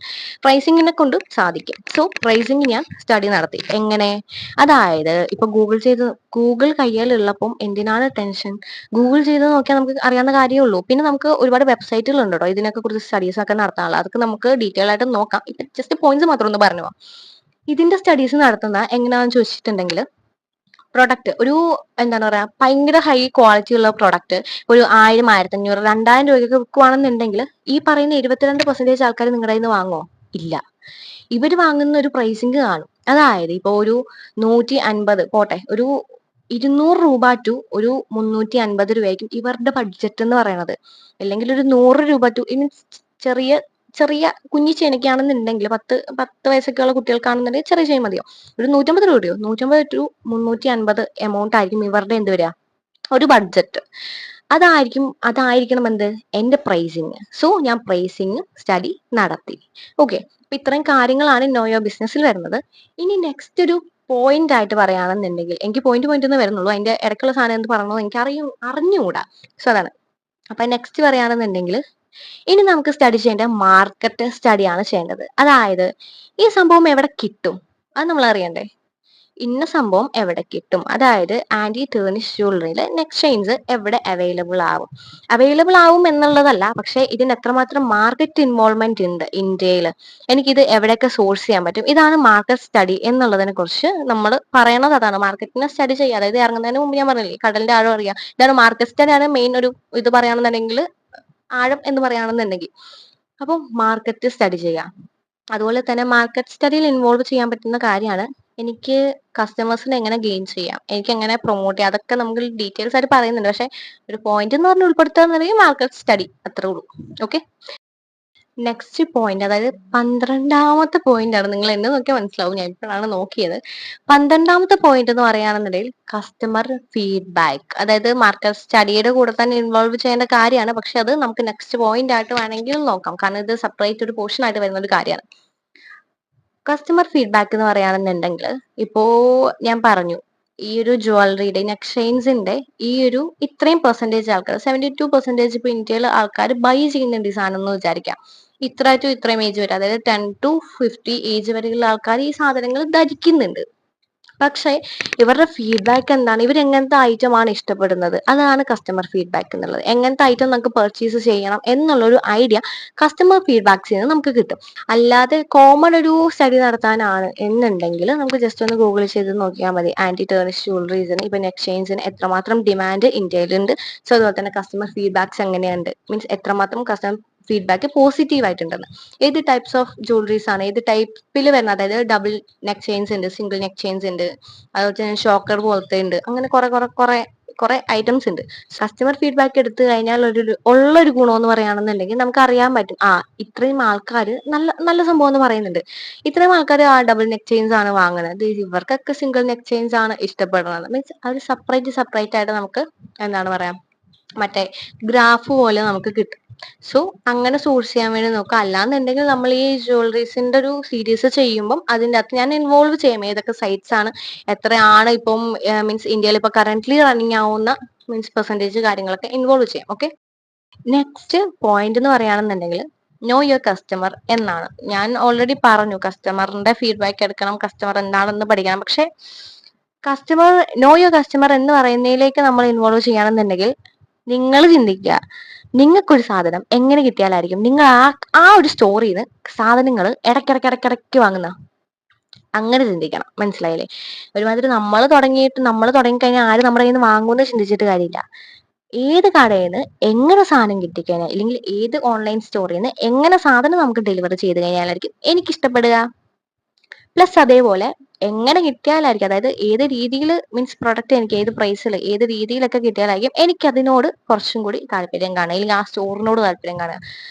Speaker 1: പ്രൈസിങ്ങിനെ കൊണ്ട് സാധിക്കും. സോ പ്രൈസിങ് ഞാൻ സ്റ്റഡി നടത്തി. എങ്ങനെ? അതായത് ഇപ്പൊ ഗൂഗിൾ കയ്യിലുള്ളപ്പം എന്തിനാണ് ടെൻഷൻ, ഗൂഗിൾ ചെയ്ത് നോക്കിയാൽ നമുക്ക് അറിയാവുന്ന കാര്യമേ ഉള്ളൂ. പിന്നെ നമുക്ക് ഒരുപാട് വെബ്സൈറ്റുകൾ ഉണ്ട് കേട്ടോ ഇതിനൊക്കെ കുറിച്ച് സ്റ്റഡീസ് ഒക്കെ നടത്താനുള്ള, അതൊക്കെ നമുക്ക് ഡീറ്റെയിൽ ആയിട്ട് നോക്കാം. ഇപ്പൊ ജസ്റ്റ് പോയിന്റ്സ് മാത്രം ഒന്ന് പറഞ്ഞു പോവാം. ഇതിന്റെ സ്റ്റഡീസ് നടത്തുന്ന എങ്ങനെയാണെന്ന് ചോദിച്ചിട്ടുണ്ടെങ്കിൽ, പ്രൊഡക്റ്റ് ഒരു എന്താണ് പറയാ, ഭയങ്കര ഹൈ ക്വാളിറ്റി ഉള്ള പ്രൊഡക്റ്റ് ഒരു 1000, 1500, 2000 രൂപയ്ക്ക് വിൽക്കുവാണെന്നുണ്ടെങ്കിൽ ഈ പറയുന്ന 72% ആൾക്കാർ നിങ്ങളുടെ കയ്യിൽ നിന്ന് വാങ്ങുമോ? ഇല്ല. ഇവര് വാങ്ങുന്ന ഒരു പ്രൈസിങ് കാണും. അതായത് ഇപ്പൊ ഒരു 150 പോട്ടെ, ഒരു 200 രൂപ ടു ഒരു 350 രൂപയായിരിക്കും ഇവരുടെ ബഡ്ജറ്റ് എന്ന് പറയുന്നത്. അല്ലെങ്കിൽ ഒരു 100 രൂപ ടു മീൻസ് ചെറിയ ചെറിയ കുഞ്ഞി ചേനയ്ക്കാണെന്നുണ്ടെങ്കിൽ, 10 വയസ്സൊക്കെയുള്ള കുട്ടികൾക്കാണെന്നുണ്ടെങ്കിൽ ചെറിയ ചെയിൻ മതിയോ, ഒരു 150 രൂപയോ, 150 ടു 350 എമൗണ്ട് ആയിരിക്കും ഇവരുടെ എന്ത് വരിക, ഒരു ബഡ്ജറ്റ്. അതായിരിക്കണം എന്ത്, എന്റെ പ്രൈസിങ്. സോ ഞാൻ പ്രൈസിങ് സ്റ്റഡി നടത്തി. ഓക്കെ, അപ്പൊ ഇത്രയും കാര്യങ്ങളാണ് നോ യുവർ ബിസിനസ്സിൽ വരുന്നത്. ഇനി നെക്സ്റ്റ് ഒരു പോയിന്റ് ആയിട്ട് പറയുകയാണെന്നുണ്ടെങ്കിൽ, എനിക്ക് പോയിന്റ് എന്ന് വരുന്നുള്ളൂ, അതിന്റെ ഇടയ്ക്കുള്ള സാധനം എന്ത് പറയണോ എനിക്ക് അറിഞ്ഞുകൂടാ. സോ അതാണ്. അപ്പൊ നെക്സ്റ്റ് പറയുകയാണെന്നുണ്ടെങ്കിൽ, ഇനി നമുക്ക് സ്റ്റഡി ചെയ്യേണ്ട മാർക്കറ്റ് സ്റ്റഡിയാണ് ചെയ്യേണ്ടത്. അതായത് ഈ സംഭവം എവിടെ കിട്ടും, അത് നമ്മൾ അറിയണ്ടേ. ഇന്ന സംഭവം എവിടെ കിട്ടും, അതായത് ആന്റി ടേണിഷ് ജ്വല്ലറിയിലെ നെക്ക് ചെയിൻസ് എവിടെ അവൈലബിൾ ആവും എന്നുള്ളതല്ല, പക്ഷെ ഇതിന് എത്രമാത്രം മാർക്കറ്റ് ഇൻവോൾവ്മെന്റ് ഉണ്ട് ഇന്ത്യയിൽ, എനിക്കിത് എവിടെയൊക്കെ സോഴ്സ് ചെയ്യാൻ പറ്റും, ഇതാണ് മാർക്കറ്റ് സ്റ്റഡി എന്നുള്ളതിനെ കുറിച്ച് നമ്മൾ പറയണത്. അതാണ് മാർക്കറ്റിനെ സ്റ്റഡി ചെയ്യുക. അതായത് ഇറങ്ങുന്നതിന് മുമ്പ് ഞാൻ പറഞ്ഞില്ലേ, കടലിന്റെ ആഴം അറിയാം. ഇതാണ് മാർക്കറ്റ് സ്റ്റഡിയാണ് മെയിൻ ഒരു ഇത് പറയുകയാണെന്നുണ്ടെങ്കിൽ, ആഴം എന്ന് പറയുകയാണെന്നുണ്ടെങ്കിൽ. അപ്പം മാർക്കറ്റ് സ്റ്റഡി ചെയ്യാം. അതുപോലെ തന്നെ മാർക്കറ്റ് സ്റ്റഡിയിൽ ഇൻവോൾവ് ചെയ്യാൻ പറ്റുന്ന കാര്യമാണ് എനിക്ക് കസ്റ്റമേഴ്സിനെ എങ്ങനെ ഗെയിൻ ചെയ്യാം, എനിക്ക് എങ്ങനെ പ്രൊമോട്ട് ചെയ്യാം, അതൊക്കെ നമുക്ക് ഡീറ്റെയിൽസ് ആയിട്ട് പറയുന്നുണ്ട്. പക്ഷെ ഒരു പോയിന്റ് എന്ന് പറഞ്ഞ് ഉൾപ്പെടുത്തുകയെന്നുണ്ടെങ്കിൽ മാർക്കറ്റ് സ്റ്റഡി അത്രേ ഉള്ളൂ. ഓക്കെ, നെക്സ്റ്റ് പോയിന്റ്, അതായത് 12ാമത്തെ പോയിന്റ് ആണ്. നിങ്ങൾ എന്നെ നോക്കിയാൽ മനസ്സിലാവും, ഞാൻ ഇപ്പോഴാണ് നോക്കിയത്. 12ാമത്തെ പോയിന്റ് എന്ന് പറയുകയാണെന്നുണ്ടെങ്കിൽ കസ്റ്റമർ ഫീഡ്ബാക്ക്. അതായത് മാർക്കറ്റ് സ്റ്റഡിയുടെ കൂടെ തന്നെ ഇൻവോൾവ് ചെയ്യേണ്ട കാര്യമാണ്, പക്ഷെ അത് നമുക്ക് നെക്സ്റ്റ് പോയിന്റ് ആയിട്ട് വേണമെങ്കിൽ നോക്കാം, കാരണം ഇത് സെപ്പറേറ്റ് ഒരു പോർഷൻ ആയിട്ട് വരുന്ന ഒരു കാര്യമാണ്. കസ്റ്റമർ ഫീഡ്ബാക്ക് എന്ന് പറയുകയാണെന്നുണ്ടെങ്കിൽ ഇപ്പോ ഞാൻ പറഞ്ഞു, ഈ ഒരു ജ്വല്ലറിയുടെ നെക്സ്റ്റൈൻസിന്റെ ഈ ഒരു ഇത്രയും പെർസെന്റേജ് ആൾക്കാർ, 72% ഇപ്പൊ ഇന്ത്യയിൽ ആൾക്കാർ ബൈ ചെയ്യുന്നുണ്ട് ഈ സാധനം എന്ന് വിചാരിക്കാം. ഇത്ര ടു ഇത്രയും ഏജ് വരെ, അതായത് 10 to 50 ഏജ് വരെയുള്ള ആൾക്കാർ ഈ സാധനങ്ങൾ ധരിക്കുന്നുണ്ട്. പക്ഷെ ഇവരുടെ ഫീഡ്ബാക്ക് എന്താണ്, ഇവർ എങ്ങനത്തെ ഐറ്റം ആണ് ഇഷ്ടപ്പെടുന്നത്, അതാണ് കസ്റ്റമർ ഫീഡ്ബാക്ക് എന്നുള്ളത്. എങ്ങനത്തെ ഐറ്റം നമുക്ക് പർച്ചേസ് ചെയ്യണം എന്നുള്ളൊരു ഐഡിയ കസ്റ്റമർ ഫീഡ്ബാക്സിൽ നിന്ന് നമുക്ക് കിട്ടും. അല്ലാതെ കോമൺ ഒരു സ്റ്റഡി നടത്താനാണ് എന്നുണ്ടെങ്കിൽ നമുക്ക് ജസ്റ്റ് ഒന്ന് ഗൂഗിൾ ചെയ്ത് നോക്കിയാൽ മതി. ആന്റി ടേണിഷ് ജ്വല്ലറീസിന് ഇപ്പൊ എക്സ്ചേഞ്ചിന് എത്രമാത്രം ഡിമാൻഡ് ഇന്ത്യയിലുണ്ട്, സോ അതുപോലെ തന്നെ കസ്റ്റമർ ഫീഡ്ബാക്സ് എങ്ങനെയുണ്ട്, മീൻസ് എത്രമാത്രം കസ്റ്റമർ ഫീഡ്ബാക്ക് പോസിറ്റീവ് ആയിട്ടുണ്ടെന്ന്. ഏത് ടൈപ്സ് ഓഫ് ജ്വല്ലറീസ് ആണ്, ഏത് ടൈപ്പിൽ വരുന്ന, അതായത് ഡബിൾ നെക്ക് ചെയിൻസ് ഉണ്ട്, സിംഗിൾ നെക്ക് ചെയിൻസ് ഉണ്ട്, അതുപോലെ തന്നെ ഷോക്കർ പോലത്തെ ഉണ്ട്, അങ്ങനെ കുറെ ഐറ്റംസ് ഉണ്ട്. കസ്റ്റമർ ഫീഡ്ബാക്ക് എടുത്തു കഴിഞ്ഞാൽ ഉള്ളൊരു ഗുണം എന്ന് പറയുകയാണെന്നുണ്ടെങ്കിൽ നമുക്ക് അറിയാൻ പറ്റും, ഇത്രയും ആൾക്കാർ നല്ല നല്ല സംഭവം എന്ന് പറയുന്നുണ്ട്, ഇത്രയും ആൾക്കാർ ഡബിൾ നെക്ക് ചെയിൻസ് ആണ് വാങ്ങുന്നത്, ഇവർക്കൊക്കെ സിംഗിൾ നെക്ക് ചെയിൻസ് ആണ് ഇഷ്ടപ്പെടുന്നത്. മീൻസ് അവർ സെപ്പറേറ്റ് ആയിട്ട് നമുക്ക് എന്താണ് പറയാ, മറ്റേ ഗ്രാഫ് പോലെ നമുക്ക് കിട്ടും. സോ അങ്ങനെ സോഴ്സ് ചെയ്യാൻ വേണ്ടി നോക്കുക. അല്ലാന്നുണ്ടെങ്കിൽ നമ്മൾ ഈ ജ്വല്ലറീസിന്റെ ഒരു സീരീസ് ചെയ്യുമ്പം അതിൻ്റെ അകത്ത് ഞാൻ ഇൻവോൾവ് ചെയ്യാം ഏതൊക്കെ സൈറ്റ്സ് ആണ്, എത്രയാണ് ഇപ്പം മീൻസ് ഇന്ത്യയിൽ ഇപ്പൊ കറന്റ്ലി റണ്ണിങ് ആവുന്ന മീൻസ് പെർസെന്റേജ് കാര്യങ്ങളൊക്കെ ഇൻവോൾവ് ചെയ്യാം. ഓക്കെ, നെക്സ്റ്റ് പോയിന്റ് എന്ന് പറയുകയാണെന്നുണ്ടെങ്കിൽ നോ യുവർ കസ്റ്റമർ എന്നാണ്. ഞാൻ ഓൾറെഡി പറഞ്ഞു കസ്റ്റമറിന്റെ ഫീഡ്ബാക്ക് എടുക്കണം, കസ്റ്റമർ എന്താണെന്ന് പഠിക്കണം. പക്ഷെ കസ്റ്റമർ, നോ യുവർ കസ്റ്റമർ എന്ന് പറയുന്നതിലേക്ക് നമ്മൾ ഇൻവോൾവ് ചെയ്യണമെന്നുണ്ടെങ്കിൽ നിങ്ങൾ ചിന്തിക്കുക, നിങ്ങൾക്കൊരു സാധനം എങ്ങനെ കിട്ടിയാലായിരിക്കും നിങ്ങൾ ആ ഒരു സ്റ്റോറിന്ന് സാധനങ്ങൾ ഇടയ്ക്കിടയ്ക്ക് വാങ്ങുന്ന, അങ്ങനെ ചിന്തിക്കണം. മനസ്സിലായില്ലേ? ഒരുമാതിരി നമ്മൾ തുടങ്ങിക്കഴിഞ്ഞാൽ ആര് നമ്മുടെ കയ്യിൽ നിന്ന് വാങ്ങുമെന്ന് ചിന്തിച്ചിട്ട് കാര്യമില്ല. ഏത് കടയിൽ നിന്ന് എങ്ങനെ സാധനം കിട്ടിക്കഴിഞ്ഞാൽ, അല്ലെങ്കിൽ ഏത് ഓൺലൈൻ സ്റ്റോറിൽ നിന്ന് എങ്ങനെ സാധനം നമുക്ക് ഡെലിവറി ചെയ്ത് കഴിഞ്ഞാലായിരിക്കും എനിക്ക് ഇഷ്ടപ്പെടുക. പ്ലസ് അതേപോലെ എങ്ങനെ കിട്ടിയാലായിരിക്കും, അതായത് ഏത് രീതിയിൽ മീൻസ് പ്രൊഡക്റ്റ് എനിക്ക് ഏത് പ്രൈസിൽ ഏത് രീതിയിലൊക്കെ കിട്ടിയാലായിരിക്കും എനിക്ക് അതിനോട് കുറച്ചും കൂടി താല്പര്യം കാണുക, അല്ലെങ്കിൽ ആ സ്റ്റോറിനോട് താല്പര്യം കാണുക,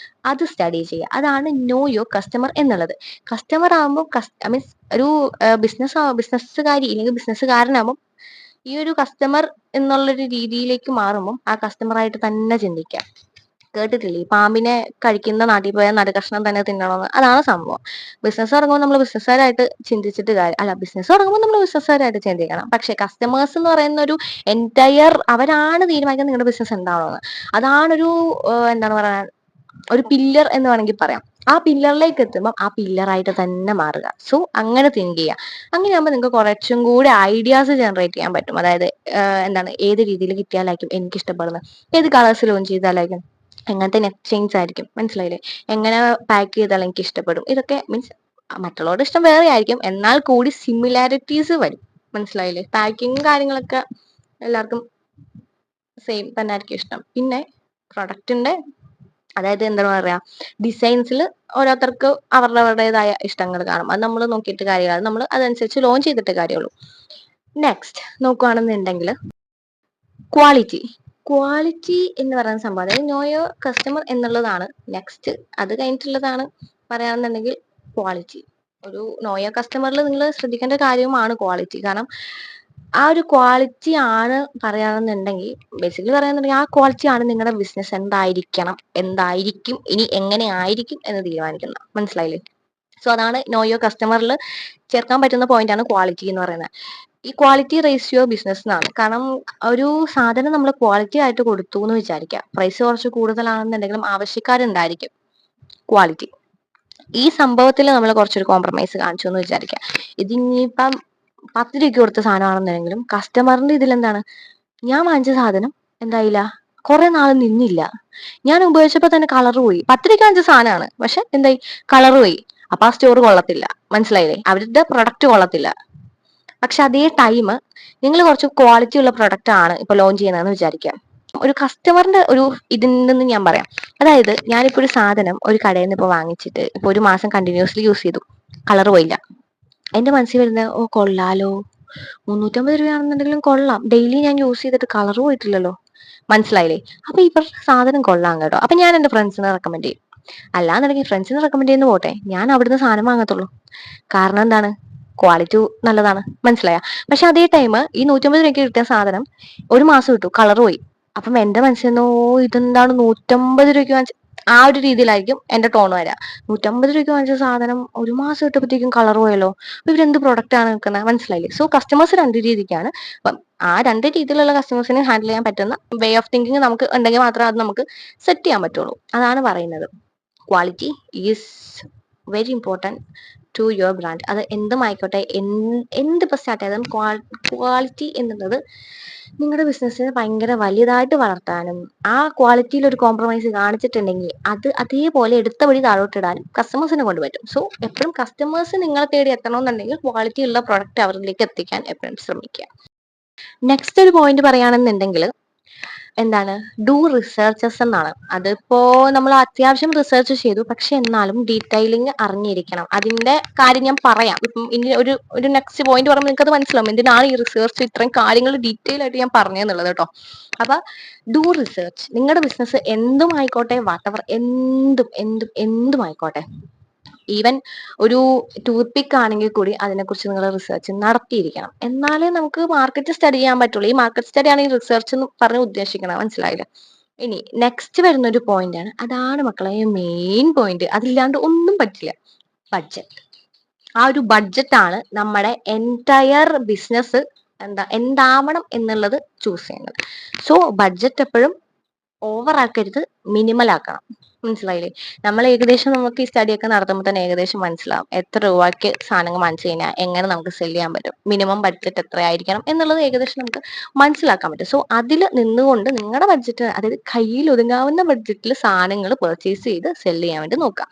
Speaker 1: അത് സ്റ്റഡി ചെയ്യുക. അതാണ് നോ യുവർ കസ്റ്റമർ എന്നുള്ളത്. കസ്റ്റമർ ആകുമ്പോൾ മീൻസ് ഒരു ബിസിനസ്സുകാരി അല്ലെങ്കിൽ ബിസിനസ്സുകാരനാകുമ്പോൾ ഈ ഒരു കസ്റ്റമർ എന്നുള്ളൊരു രീതിയിലേക്ക് മാറുമ്പോൾ ആ കസ്റ്റമറായിട്ട് തന്നെ ചിന്തിക്കുക. കേട്ടിട്ടില്ലേ, പാമ്പിനെ കഴിക്കുന്ന നാട്ടിൽ പോയാൽ നടുകഷ്ണം തന്നെ തിന്നണമെന്ന്? അതാണ് സംഭവം. ബിസിനസ് തുടങ്ങുമ്പോൾ നമ്മൾ ബിസിനസ്സുകാരായിട്ട് ചിന്തിച്ചിട്ട് ബിസിനസ് തുടങ്ങുമ്പോൾ നമ്മൾ ബിസിനസ്സുകാരായിട്ട് ചിന്തിക്കണം. പക്ഷെ കസ്റ്റമേഴ്സ് എന്ന് പറയുന്ന ഒരു എൻറ്റയർ അവരാണ് തീരുമാനിക്കുന്നത് നിങ്ങളുടെ ബിസിനസ് എന്താണെന്ന്. അതാണൊരു എന്താണ് പറയാ, ഒരു പില്ലർ എന്ന് വേണമെങ്കിൽ പറയാം. ആ പില്ലറിലേക്ക് എത്തുമ്പോൾ ആ പില്ലറായിട്ട് തന്നെ മാറുക. സോ അങ്ങനെ തിങ്ക് ചെയ്യുക. അങ്ങനെയാകുമ്പോൾ നിങ്ങൾക്ക് കുറച്ചും കൂടി ഐഡിയാസ് ജനറേറ്റ് ചെയ്യാൻ പറ്റും. അതായത് എന്താണ്, ഏത് രീതിയിൽ കിട്ടിയാലായിരിക്കും എനിക്ക് ഇഷ്ടപ്പെടുന്നത്, ഏത് കളേഴ്സ് ലോഞ്ച് ചെയ്താലായിരിക്കും, എങ്ങനത്തെ നെക്ക് ചെയിൻസ് ആയിരിക്കും, മനസ്സിലായില്ലേ, എങ്ങനെ പാക്ക് ചെയ്താൽ എനിക്ക് ഇഷ്ടപ്പെടും, ഇതൊക്കെ മീൻസ് മറ്റുള്ളവരുടെ ഇഷ്ടം വേറെ ആയിരിക്കും, എന്നാൽ കൂടി സിമിലാരിറ്റീസ് വരും. മനസ്സിലായില്ലേ? പാക്കിങ് കാര്യങ്ങളൊക്കെ എല്ലാവർക്കും സെയിം തന്നെ ആയിരിക്കും ഇഷ്ടം. പിന്നെ പ്രൊഡക്റ്റിന്റെ, അതായത് എന്താണ് പറയാ, ഡിസൈൻസിൽ ഓരോരുത്തർക്ക് അവരുടേതായ ഇഷ്ടങ്ങൾ കാണും. അത് നമ്മൾ നോക്കിയിട്ട് കാര്യമില്ല, നമ്മൾ അതനുസരിച്ച് ലോഞ്ച് ചെയ്തിട്ട് കാര്യമുള്ളൂ. നെക്സ്റ്റ് നോക്കുകയാണെന്നുണ്ടെങ്കിൽ ക്വാളിറ്റി. ക്വാളിറ്റി എന്ന് പറയുന്ന സംഭവം, അതായത് നോ യുവർ കസ്റ്റമർ എന്നുള്ളതാണ് നെക്സ്റ്റ്. അത് കഴിഞ്ഞിട്ടുള്ളതാണ് പറയുകയാണെന്നുണ്ടെങ്കിൽ ക്വാളിറ്റി. ഒരു നോ യുവർ കസ്റ്റമറിൽ നിങ്ങൾ ശ്രദ്ധിക്കേണ്ട കാര്യവുമാണ് ക്വാളിറ്റി. കാരണം ആ ഒരു ക്വാളിറ്റി ആണ് പറയുകയാണെന്നുണ്ടെങ്കിൽ, ബേസിക്കലി പറയുകയാണെന്നുണ്ടെങ്കിൽ ആ ക്വാളിറ്റി ആണ് നിങ്ങളുടെ ബിസിനസ് എന്തായിരിക്കും ഇനി എങ്ങനെ ആയിരിക്കും എന്ന് തീരുമാനിക്കുന്നത്. മനസ്സിലായില്ലേ? സോ അതാണ് നോ യുവർ കസ്റ്റമറിൽ ചേർക്കാൻ പറ്റുന്ന പോയിന്റ് ആണ് ക്വാളിറ്റി എന്ന് പറയുന്നത്. ഈ ക്വാളിറ്റി റേഷ്യോ ബിസിനസ് എന്നാണ്. കാരണം ഒരു സാധനം നമ്മൾ ക്വാളിറ്റി ആയിട്ട് കൊടുത്തു എന്ന് വിചാരിക്കുക, പ്രൈസ് കുറച്ച് കൂടുതലാണെന്നുണ്ടെങ്കിലും ആവശ്യക്കാരുണ്ടായിരിക്കും. ക്വാളിറ്റി ഈ സംഭവത്തിൽ നമ്മൾ കുറച്ചൊരു കോംപ്രമൈസ് കാണിച്ചു എന്ന് വിചാരിക്കുക. ഇതിനിപ്പം 10 രൂപയ്ക്ക് കൊടുത്ത സാധനമാണെന്നുണ്ടെങ്കിലും കസ്റ്റമറിന്റെ ഇതിലെന്താണ്, ഞാൻ വാങ്ങിച്ച സാധനം എന്തായില്ല, കുറെ നാൾ നിന്നില്ല, ഞാൻ ഉപയോഗിച്ചപ്പോ തന്നെ കളർ പോയി. 10 രൂപയ്ക്ക് വാങ്ങിച്ച സാധനമാണ്, പക്ഷെ എന്തായി, കളർ പോയി. അപ്പൊ ആ സ്റ്റോർ കൊള്ളത്തില്ല. മനസ്സിലായില്ലേ? അവരുടെ പ്രൊഡക്റ്റ് കൊള്ളത്തില്ല. പക്ഷെ അതേ ടൈം നിങ്ങൾ കുറച്ച് ക്വാളിറ്റി ഉള്ള പ്രൊഡക്റ്റ് ആണ് ഇപ്പൊ ലോഞ്ച് ചെയ്യുന്നതെന്ന് വിചാരിക്കാം. ഒരു കസ്റ്റമറിന്റെ ഒരു ഇതിൽ നിന്ന് ഞാൻ പറയാം. അതായത് ഞാനിപ്പോ ഒരു സാധനം ഒരു കടയിൽ നിന്ന് ഇപ്പൊ വാങ്ങിച്ചിട്ട് ഇപ്പൊ ഒരു മാസം കണ്ടിന്യൂസ്ലി യൂസ് ചെയ്തു, കളർ പോയില്ല. എന്റെ മനസ്സിൽ വരുന്നത്, ഓ കൊള്ളാലോ, 350 രൂപയാണെന്നുണ്ടെങ്കിലും കൊള്ളാം, ഡെയിലി ഞാൻ യൂസ് ചെയ്തിട്ട് കളർ പോയിട്ടില്ലല്ലോ. മനസ്സിലായില്ലേ? അപ്പൊ ഇവരുടെ സാധനം കൊള്ളാം കേട്ടോ. അപ്പൊ ഞാൻ എന്റെ ഫ്രണ്ട്സിനെ റെക്കമെൻഡ് ചെയ്യും. അല്ലാന്നുണ്ടെങ്കിൽ ഫ്രണ്ട്സിനെ റെക്കമെൻഡ് ചെയ്യുന്ന പോട്ടെ, ഞാൻ അവിടുന്ന് സാധനം വാങ്ങത്തുള്ളൂ. കാരണം എന്താണ്? ക്വാളിറ്റി നല്ലതാണ്. മനസ്സിലായ? പക്ഷെ അതേ ടൈം ഈ 150 രൂപയ്ക്ക് കിട്ടിയ സാധനം ഒരു മാസം ഇട്ടു, കളർ പോയി. അപ്പം എന്റെ മനസ്സിൽ നിന്ന്, ഓ ഇതെന്താണ് 150 രൂപയ്ക്ക് വാങ്ങിച്ച, ആ ഒരു രീതിയിലായിരിക്കും എന്റെ ടോൺ വരിക. 150 രൂപയ്ക്ക് വാങ്ങിച്ച സാധനം ഒരു മാസം ഇട്ടപ്പോഴത്തേക്കും കളർ പോയല്ലോ, അപ്പൊ ഇവരെന്ത് പ്രൊഡക്റ്റ് ആണ് നിൽക്കുന്നത്? മനസ്സിലായില്ലേ? സോ കസ്റ്റമേഴ്സ് രണ്ട് രീതിക്കാണ്. അപ്പം ആ രണ്ട് രീതിയിലുള്ള കസ്റ്റമേഴ്സിനെ ഹാൻഡിൽ ചെയ്യാൻ പറ്റുന്ന വേ ഓഫ് തിങ്കിങ് നമുക്ക് ഉണ്ടെങ്കിൽ മാത്രമേ അത് നമുക്ക് സെറ്റ് ചെയ്യാൻ പറ്റുള്ളൂ. അതാണ് പറയുന്നത്. Quality is very important to your brand. അത് എന്തുമായിക്കോട്ടെ, എന്തിപ്പോൾ സ്റ്റാർട്ട് ചെയ്താലും ക്വാളിറ്റി എന്നുള്ളത് നിങ്ങളുടെ ബിസിനസ്സിനെ ഭയങ്കര വലുതായിട്ട് വളർത്താനും ആ ക്വാളിറ്റിയിൽ ഒരു കോംപ്രമൈസ് കാണിച്ചിട്ടുണ്ടെങ്കിൽ അത് അതേപോലെ എടുത്ത വഴി താഴോട്ടിടാനും കസ്റ്റമേഴ്സിനെ കൊണ്ട് പറ്റും. സോ എപ്പോഴും കസ്റ്റമേഴ്സ് നിങ്ങളെ തേടി എത്തണമെന്നുണ്ടെങ്കിൽ ക്വാളിറ്റി ഉള്ള പ്രൊഡക്റ്റ് അവരിലേക്ക് എത്തിക്കാൻ എപ്പോഴും ശ്രമിക്കുക. നെക്സ്റ്റ് ഒരു പോയിന്റ് പറയുകയാണെന്നുണ്ടെങ്കിൽ എന്താണ്, ഡു റിസർച്ചസ് എന്നാണ്. അതിപ്പോ നമ്മൾ അത്യാവശ്യം റിസർച്ച് ചെയ്തു, പക്ഷെ എന്നാലും ഡീറ്റെയിലിംഗ് അറിഞ്ഞിരിക്കണം. അതിന്റെ കാര്യം ഞാൻ പറയാം. ഇപ്പം ഇനി ഒരു നെക്സ്റ്റ് പോയിന്റ് പറയുമ്പോൾ നിങ്ങൾക്ക് അത് മനസ്സിലാവും എന്തിനാണ് ഈ റിസർച്ച് ഇത്രയും കാര്യങ്ങൾ ഡീറ്റെയിൽ ആയിട്ട് ഞാൻ പറഞ്ഞെന്നുള്ളത് കേട്ടോ. അപ്പൊ ഡു റിസർച്ച്. നിങ്ങളുടെ ബിസിനസ് എന്തും ആയിക്കോട്ടെ, വാട്ടവർ, എന്തും ആയിക്കോട്ടെ, ഈവൻ ഒരു ടൂത്ത് പിക്ക് ആണെങ്കിൽ കൂടി അതിനെക്കുറിച്ച് നിങ്ങൾ റിസർച്ച് നടത്തിയിരിക്കണം. എന്നാലേ നമുക്ക് മാർക്കറ്റ് സ്റ്റഡി ചെയ്യാൻ പറ്റുള്ളൂ. ഈ മാർക്കറ്റ് സ്റ്റഡി ആണ് ഈ റിസർച്ച് എന്ന് പറഞ്ഞ് ഉദ്ദേശിക്കണം. മനസ്സിലായില്ലേ? ഇനി നെക്സ്റ്റ് വരുന്ന ഒരു പോയിന്റ് ആണ്, അതാണ് മക്കളെ മെയിൻ പോയിന്റ്. അതില്ലാണ്ട് ഒന്നും പറ്റില്ല. ബഡ്ജറ്റ്. ആ ഒരു ബഡ്ജറ്റ് ആണ് നമ്മുടെ എൻറ്റയർ ബിസിനസ് എന്താവണം എന്നുള്ളത് ചൂസ് ചെയ്യുന്നത്. സോ ബഡ്ജറ്റ് എപ്പോഴും ഓവർ ആക്കരുത്, മിനിമൽ ആക്കണം. മനസ്സിലായില്ലേ? നമ്മൾ ഏകദേശം നമുക്ക് ഈ സ്റ്റഡി ഒക്കെ നടത്തുമ്പോൾ തന്നെ ഏകദേശം മനസ്സിലാവും എത്ര രൂപയ്ക്ക് സാധനങ്ങൾ വാങ്ങിച്ചു കഴിഞ്ഞാൽ എങ്ങനെ നമുക്ക് സെല് ചെയ്യാൻ പറ്റും, മിനിമം ബഡ്ജറ്റ് എത്രയായിരിക്കണം എന്നുള്ളത് ഏകദേശം നമുക്ക് മനസ്സിലാക്കാൻ പറ്റും. സോ അതിൽ നിന്നുകൊണ്ട് നിങ്ങളുടെ ബഡ്ജറ്റ്, അതായത് കയ്യിൽ ഒതുങ്ങാവുന്ന ബഡ്ജറ്റിൽ സാധനങ്ങൾ പർച്ചേസ് ചെയ്ത് സെല് ചെയ്യാൻ വേണ്ടി നോക്കാം.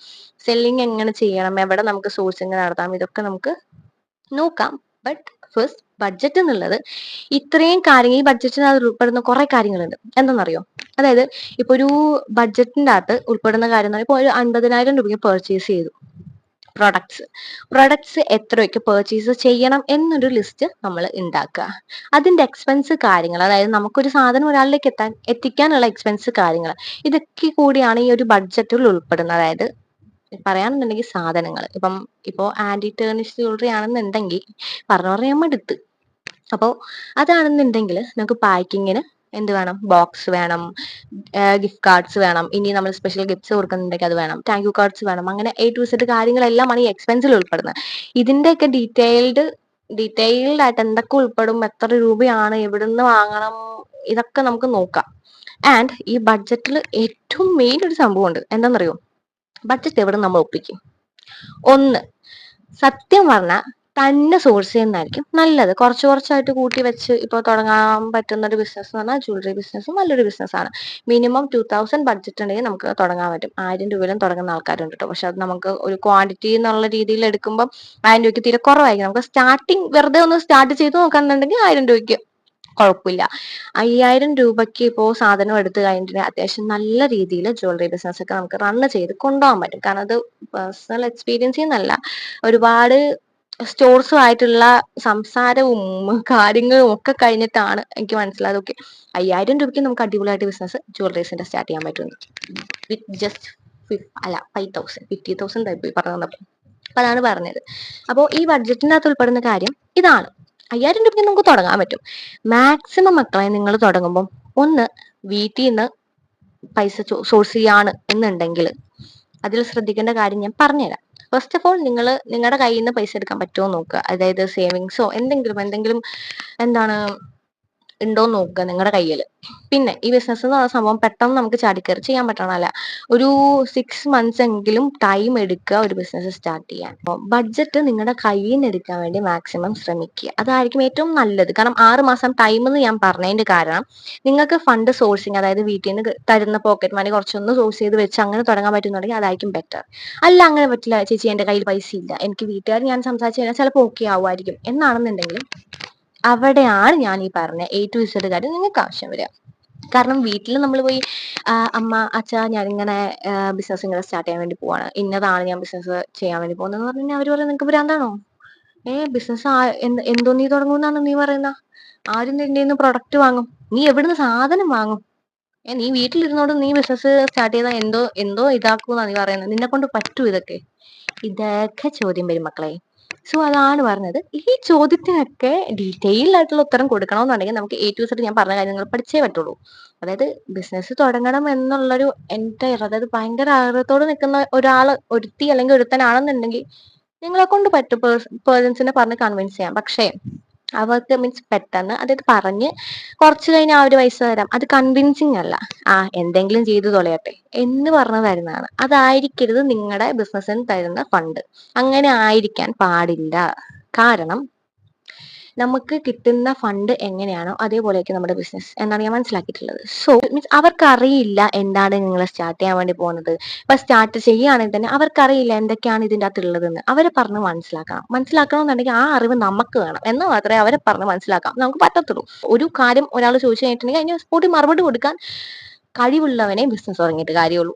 Speaker 1: സെല്ലിങ് എങ്ങനെ ചെയ്യണം, എവിടെ നമുക്ക് സോഴ്സിങ് നടത്താം, ഇതൊക്കെ നമുക്ക് നോക്കാം. ബട്ട് ഫസ്റ്റ് ബഡ്ജറ്റ് എന്നുള്ളത് ഇത്രയും കാര്യങ്ങൾ, ഈ ബഡ്ജറ്റിനകത്ത് ഉൾപ്പെടുന്ന കുറെ കാര്യങ്ങളുണ്ട്. എന്താണെന്നറിയോ? അതായത് ഇപ്പൊ ഒരു ബഡ്ജറ്റിന്റെ അകത്ത് ഉൾപ്പെടുന്ന കാര്യം എന്ന് പറയുമ്പോൾ, ഒരു 50,000 രൂപയ്ക്ക് പർച്ചേസ് ചെയ്തു പ്രൊഡക്ട്സ് എത്ര രൂപയ്ക്ക് പർച്ചേസ് ചെയ്യണം എന്നൊരു ലിസ്റ്റ് നമ്മൾ ഉണ്ടാക്കുക. അതിന്റെ എക്സ്പെൻസ് കാര്യങ്ങൾ, അതായത് നമുക്കൊരു സാധനം ഒരാളിലേക്ക് എത്തിക്കാനുള്ള എക്സ്പെൻസ് കാര്യങ്ങൾ, ഇതൊക്കെ കൂടിയാണ് ഈ ഒരു ബഡ്ജറ്റിൽ ഉൾപ്പെടുന്നത്. അതായത് പറയാണെന്നുണ്ടെങ്കിൽ സാധനങ്ങൾ ഇപ്പോ ആന്റി ടേണിഷ് ജ്വല്ലറി ആണെന്നുണ്ടെങ്കിൽ പറഞ്ഞ എടുത്ത്, അപ്പോൾ അതാണെന്നുണ്ടെങ്കിൽ നമുക്ക് പാക്കിങ്ങിന് എന്ത് വേണം? ബോക്സ് വേണം, ഗിഫ്റ്റ് കാർഡ്സ് വേണം, ഇനി നമ്മൾ സ്പെഷ്യൽ ഗിഫ്റ്റ്സ് കൊടുക്കുന്നുണ്ടെങ്കിൽ അത് വേണം, താങ്ക് യു കാർഡ്സ് വേണം. അങ്ങനെ A to Z കാര്യങ്ങളെല്ലാമാണ് ഈ എക്സ്പെൻസിൽ ഉൾപ്പെടുന്നത്. ഇതിന്റെയൊക്കെ ഡീറ്റെയിൽഡ് ആയിട്ട് എന്തൊക്കെ ഉൾപ്പെടും, എത്ര രൂപയാണ്, എവിടുന്ന് വാങ്ങണം, ഇതൊക്കെ നമുക്ക് നോക്കാം. ആൻഡ് ഈ ബഡ്ജറ്റിൽ ഏറ്റവും മെയിൻ ഒരു സംഭവമുണ്ട്. എന്താണെന്നറിയോ? ബഡ്ജറ്റ് എവിടെ നമ്മൾ ഒപ്പിക്കും? ഒന്ന്, സത്യം പറഞ്ഞാൽ തന്നെ സോഴ്സ് ചെയ്യുന്നതായിരിക്കും നല്ലത്. കുറച്ചായിട്ട് കൂട്ടി വെച്ച് ഇപ്പോൾ തുടങ്ങാൻ പറ്റുന്ന ഒരു ബിസിനസ് എന്ന് പറഞ്ഞാൽ ജ്വല്ലറി ബിസിനസ് നല്ലൊരു ബിസിനസ്സാണ്. മിനിമം 2000 ബഡ്ജറ്റ് ഉണ്ടെങ്കിൽ നമുക്ക് തുടങ്ങാൻ പറ്റും. 1000 രൂപയിലും തുടങ്ങുന്ന ആൾക്കാരുണ്ട് കേട്ടോ. പക്ഷെ അത് നമുക്ക് ഒരു ക്വാണ്ടിറ്റി എന്നുള്ള രീതിയിൽ എടുക്കുമ്പോൾ 1000 രൂപയ്ക്ക് തീരെ കുറവായിരിക്കും. നമുക്ക് സ്റ്റാർട്ടിങ് വെറുതെ ഒന്ന് സ്റ്റാർട്ട് ചെയ്ത് നോക്കാന്നുണ്ടെങ്കിൽ 1000 രൂപയ്ക്ക് കുഴപ്പമില്ല. 5000 രൂപയ്ക്ക് ഇപ്പോൾ സാധനം എടുത്തു കഴിഞ്ഞിട്ടുണ്ടെങ്കിൽ അത്യാവശ്യം നല്ല രീതിയിൽ ജ്വല്ലറി ബിസിനസ് ഒക്കെ നമുക്ക് റണ്ണ് ചെയ്ത് കൊണ്ടുപോകാൻ പറ്റും. കാരണം അത് പേഴ്സണൽ എക്സ്പീരിയൻസിൽ നിന്നല്ല, ഒരുപാട് സ്റ്റോഴ്സുമായിട്ടുള്ള സംസാരവും കാര്യങ്ങളും ഒക്കെ കഴിഞ്ഞിട്ടാണ് എനിക്ക് മനസ്സിലായത്. ഓക്കെ, 5000 രൂപയ്ക്ക് നമുക്ക് അടിപൊളിയായിട്ട് ബിസിനസ് ജ്വല്ലറീസിന്റെ സ്റ്റാർട്ട് ചെയ്യാൻ പറ്റുന്നു വിത്ത് ജസ്റ്റ് 50,000 ടൈപ്പ് പറഞ്ഞു തന്നപ്പോൾ. അപ്പൊ അതാണ് പറഞ്ഞത്. അപ്പോൾ ഈ ബഡ്ജറ്റിന്റെ അകത്ത് ഉൾപ്പെടുന്ന കാര്യം ഇതാണ്. 5000 രൂപയ്ക്ക് നമുക്ക് തുടങ്ങാൻ പറ്റും. മാക്സിമം മക്കളെ നിങ്ങൾ തുടങ്ങുമ്പോൾ ഒന്ന് വീട്ടിൽ നിന്ന് പൈസ സോഴ്സ് ചെയ്യാണ് എന്നുണ്ടെങ്കിൽ അതിൽ ശ്രദ്ധിക്കേണ്ട കാര്യം ഞാൻ പറഞ്ഞുതരാം. ഫസ്റ്റ് ഓഫ് ഓൾ, നിങ്ങൾ നിങ്ങളുടെ കയ്യിൽ നിന്ന് പൈസ എടുക്കാൻ പറ്റുമോ നോക്കുക. അതായത് സേവിങ്സോ എന്തെങ്കിലും എന്താണ് ഉണ്ടോ നോക്കുക നിങ്ങളുടെ കയ്യിൽ. പിന്നെ ഈ ബിസിനസ് എന്ന് പറയുന്ന സംഭവം പെട്ടെന്ന് നമുക്ക് ചാടിക്കയറി ചെയ്യാൻ പറ്റണമല്ല. ഒരു 6 months എങ്കിലും ടൈം എടുക്കുക ഒരു ബിസിനസ് സ്റ്റാർട്ട് ചെയ്യാൻ. ബഡ്ജറ്റ് നിങ്ങളുടെ കയ്യിൽ നിന്ന് എടുക്കാൻ വേണ്ടി മാക്സിമം ശ്രമിക്കുക. അതായിരിക്കും ഏറ്റവും നല്ലത്. കാരണം 6 മാസം ടൈം എന്ന് ഞാൻ പറഞ്ഞതിന്റെ കാരണം, നിങ്ങൾക്ക് ഫണ്ട് സോഴ്സിങ്, അതായത് വീട്ടിൽ നിന്ന് തരുന്ന പോക്കറ്റ് മണി കുറച്ചൊന്ന് സോഴ്സ് ചെയ്ത് വെച്ച് അങ്ങനെ തുടങ്ങാൻ പറ്റുന്നുണ്ടെങ്കിൽ അതായിരിക്കും ബെറ്റർ. അല്ല, അങ്ങനെ പറ്റില്ല ചേച്ചി, എന്റെ കയ്യിൽ പൈസ ഇല്ല, എനിക്ക് വീട്ടുകാർ ഞാൻ സംസാരിച്ചു കഴിഞ്ഞാൽ ചിലപ്പോൾ ഓക്കെ ആവുമായിരിക്കും എന്നാണെന്നുണ്ടെങ്കിലും അവിടെയാണ് ഞാൻ ഈ പറഞ്ഞ A to Z കാര്യം നിങ്ങൾക്ക് ആവശ്യം വരിക. കാരണം വീട്ടിൽ നമ്മൾ പോയി അമ്മ അച്ഛ ഞാനിങ്ങനെ ബിസിനസ് ഇങ്ങനെ സ്റ്റാർട്ട് ചെയ്യാൻ വേണ്ടി പോവാണ്, ഇന്നതാണ് ഞാൻ ബിസിനസ് ചെയ്യാൻ വേണ്ടി പോകുന്നതെന്ന് പറഞ്ഞു കഴിഞ്ഞാൽ അവർ പറയുന്നത് നിങ്ങൾക്ക് ഭ്രാന്താണോ? ബിസിനസ് എന്തോ നീ തുടങ്ങുന്നാണ് നീ പറയുന്ന? ആരും നിന്റെ നിന്ന് പ്രൊഡക്റ്റ് വാങ്ങും? നീ എവിടുന്ന് സാധനം വാങ്ങും? നീ വീട്ടിലിരുന്നോണ്ട് നീ ബിസിനസ് സ്റ്റാർട്ട് ചെയ്താൽ എന്തോ എന്തോ ഇതാക്കൂന്നാ നീ പറയുന്നത്? നിന്നെ കൊണ്ട് പറ്റൂ ഇതൊക്കെ? ഇതൊക്കെ ചോദ്യം വരും മക്കളെ. സോ അതാണ് പറഞ്ഞത്, ഈ ചോദ്യത്തിനൊക്കെ ഡീറ്റെയിൽ ആയിട്ടുള്ള ഉത്തരം കൊടുക്കണമെന്നുണ്ടെങ്കിൽ നമുക്ക് A to Z ഞാൻ പറഞ്ഞ കാര്യങ്ങൾ പഠിച്ചേ പറ്റുള്ളൂ. അതായത് ബിസിനസ് തുടങ്ങണം എന്നുള്ളൊരു എൻറ്റയർ, അതായത് ഭയങ്കര ആഗ്രഹത്തോട് നിൽക്കുന്ന ഒരാൾ, ഒരുത്തി അല്ലെങ്കിൽ ഒരുത്തനാണെന്നുണ്ടെങ്കിൽ നിങ്ങളെ കൊണ്ട് പറ്റും പേഴ്സൺസിനെ പറഞ്ഞ് കൺവിൻസ് ചെയ്യാം. പക്ഷേ അവർക്ക് മീൻസ് പെട്ടെന്ന് അതായത് പറഞ്ഞ് കുറച്ച് കഴിഞ്ഞാൽ ആ ഒരു പൈസ തരാം, അത് കൺവിൻസിങ് അല്ല. എന്തെങ്കിലും ചെയ്തു തൊലയട്ടെ എന്ന് പറഞ്ഞു തരുന്നതാണ്. അതായിരിക്കരുത് നിങ്ങളുടെ ബിസിനസ്സിന് തരുന്ന ഫണ്ട്. അങ്ങനെ ആയിരിക്കാൻ പാടില്ല. കാരണം നമുക്ക് കിട്ടുന്ന ഫണ്ട് എങ്ങനെയാണോ അതേപോലെയൊക്കെ നമ്മുടെ ബിസിനസ് എന്നാണ് ഞാൻ മനസ്സിലാക്കിയിട്ടുള്ളത്. സോ മീൻസ് അവർക്കറിയില്ല എന്താണ് നിങ്ങൾ സ്റ്റാർട്ട് ചെയ്യാൻ വേണ്ടി പോകുന്നത്. ഇപ്പൊ സ്റ്റാർട്ട് ചെയ്യുകയാണെങ്കിൽ തന്നെ അവർക്കറിയില്ല എന്തൊക്കെയാണ് ഇതിൻ്റെ അകത്ത് ഉള്ളതെന്ന്. അവരെ പറഞ്ഞ് മനസ്സിലാക്കണമെന്നുണ്ടെങ്കിൽ ആ അറിവ് നമുക്ക് വേണം, എന്നാൽ മാത്രമേ അവരെ പറഞ്ഞ് മനസ്സിലാക്കാം നമുക്ക് പറ്റത്തുള്ളൂ. ഒരു കാര്യം ഒരാൾ ചോദിച്ചു കഴിഞ്ഞിട്ടുണ്ടെങ്കിൽ അതിന് സ്പോട്ടിൽ മറുപടി കൊടുക്കാൻ കഴിവുള്ളവനെ ബിസിനസ് തുടങ്ങിയിട്ട് കാര്യമുള്ളൂ.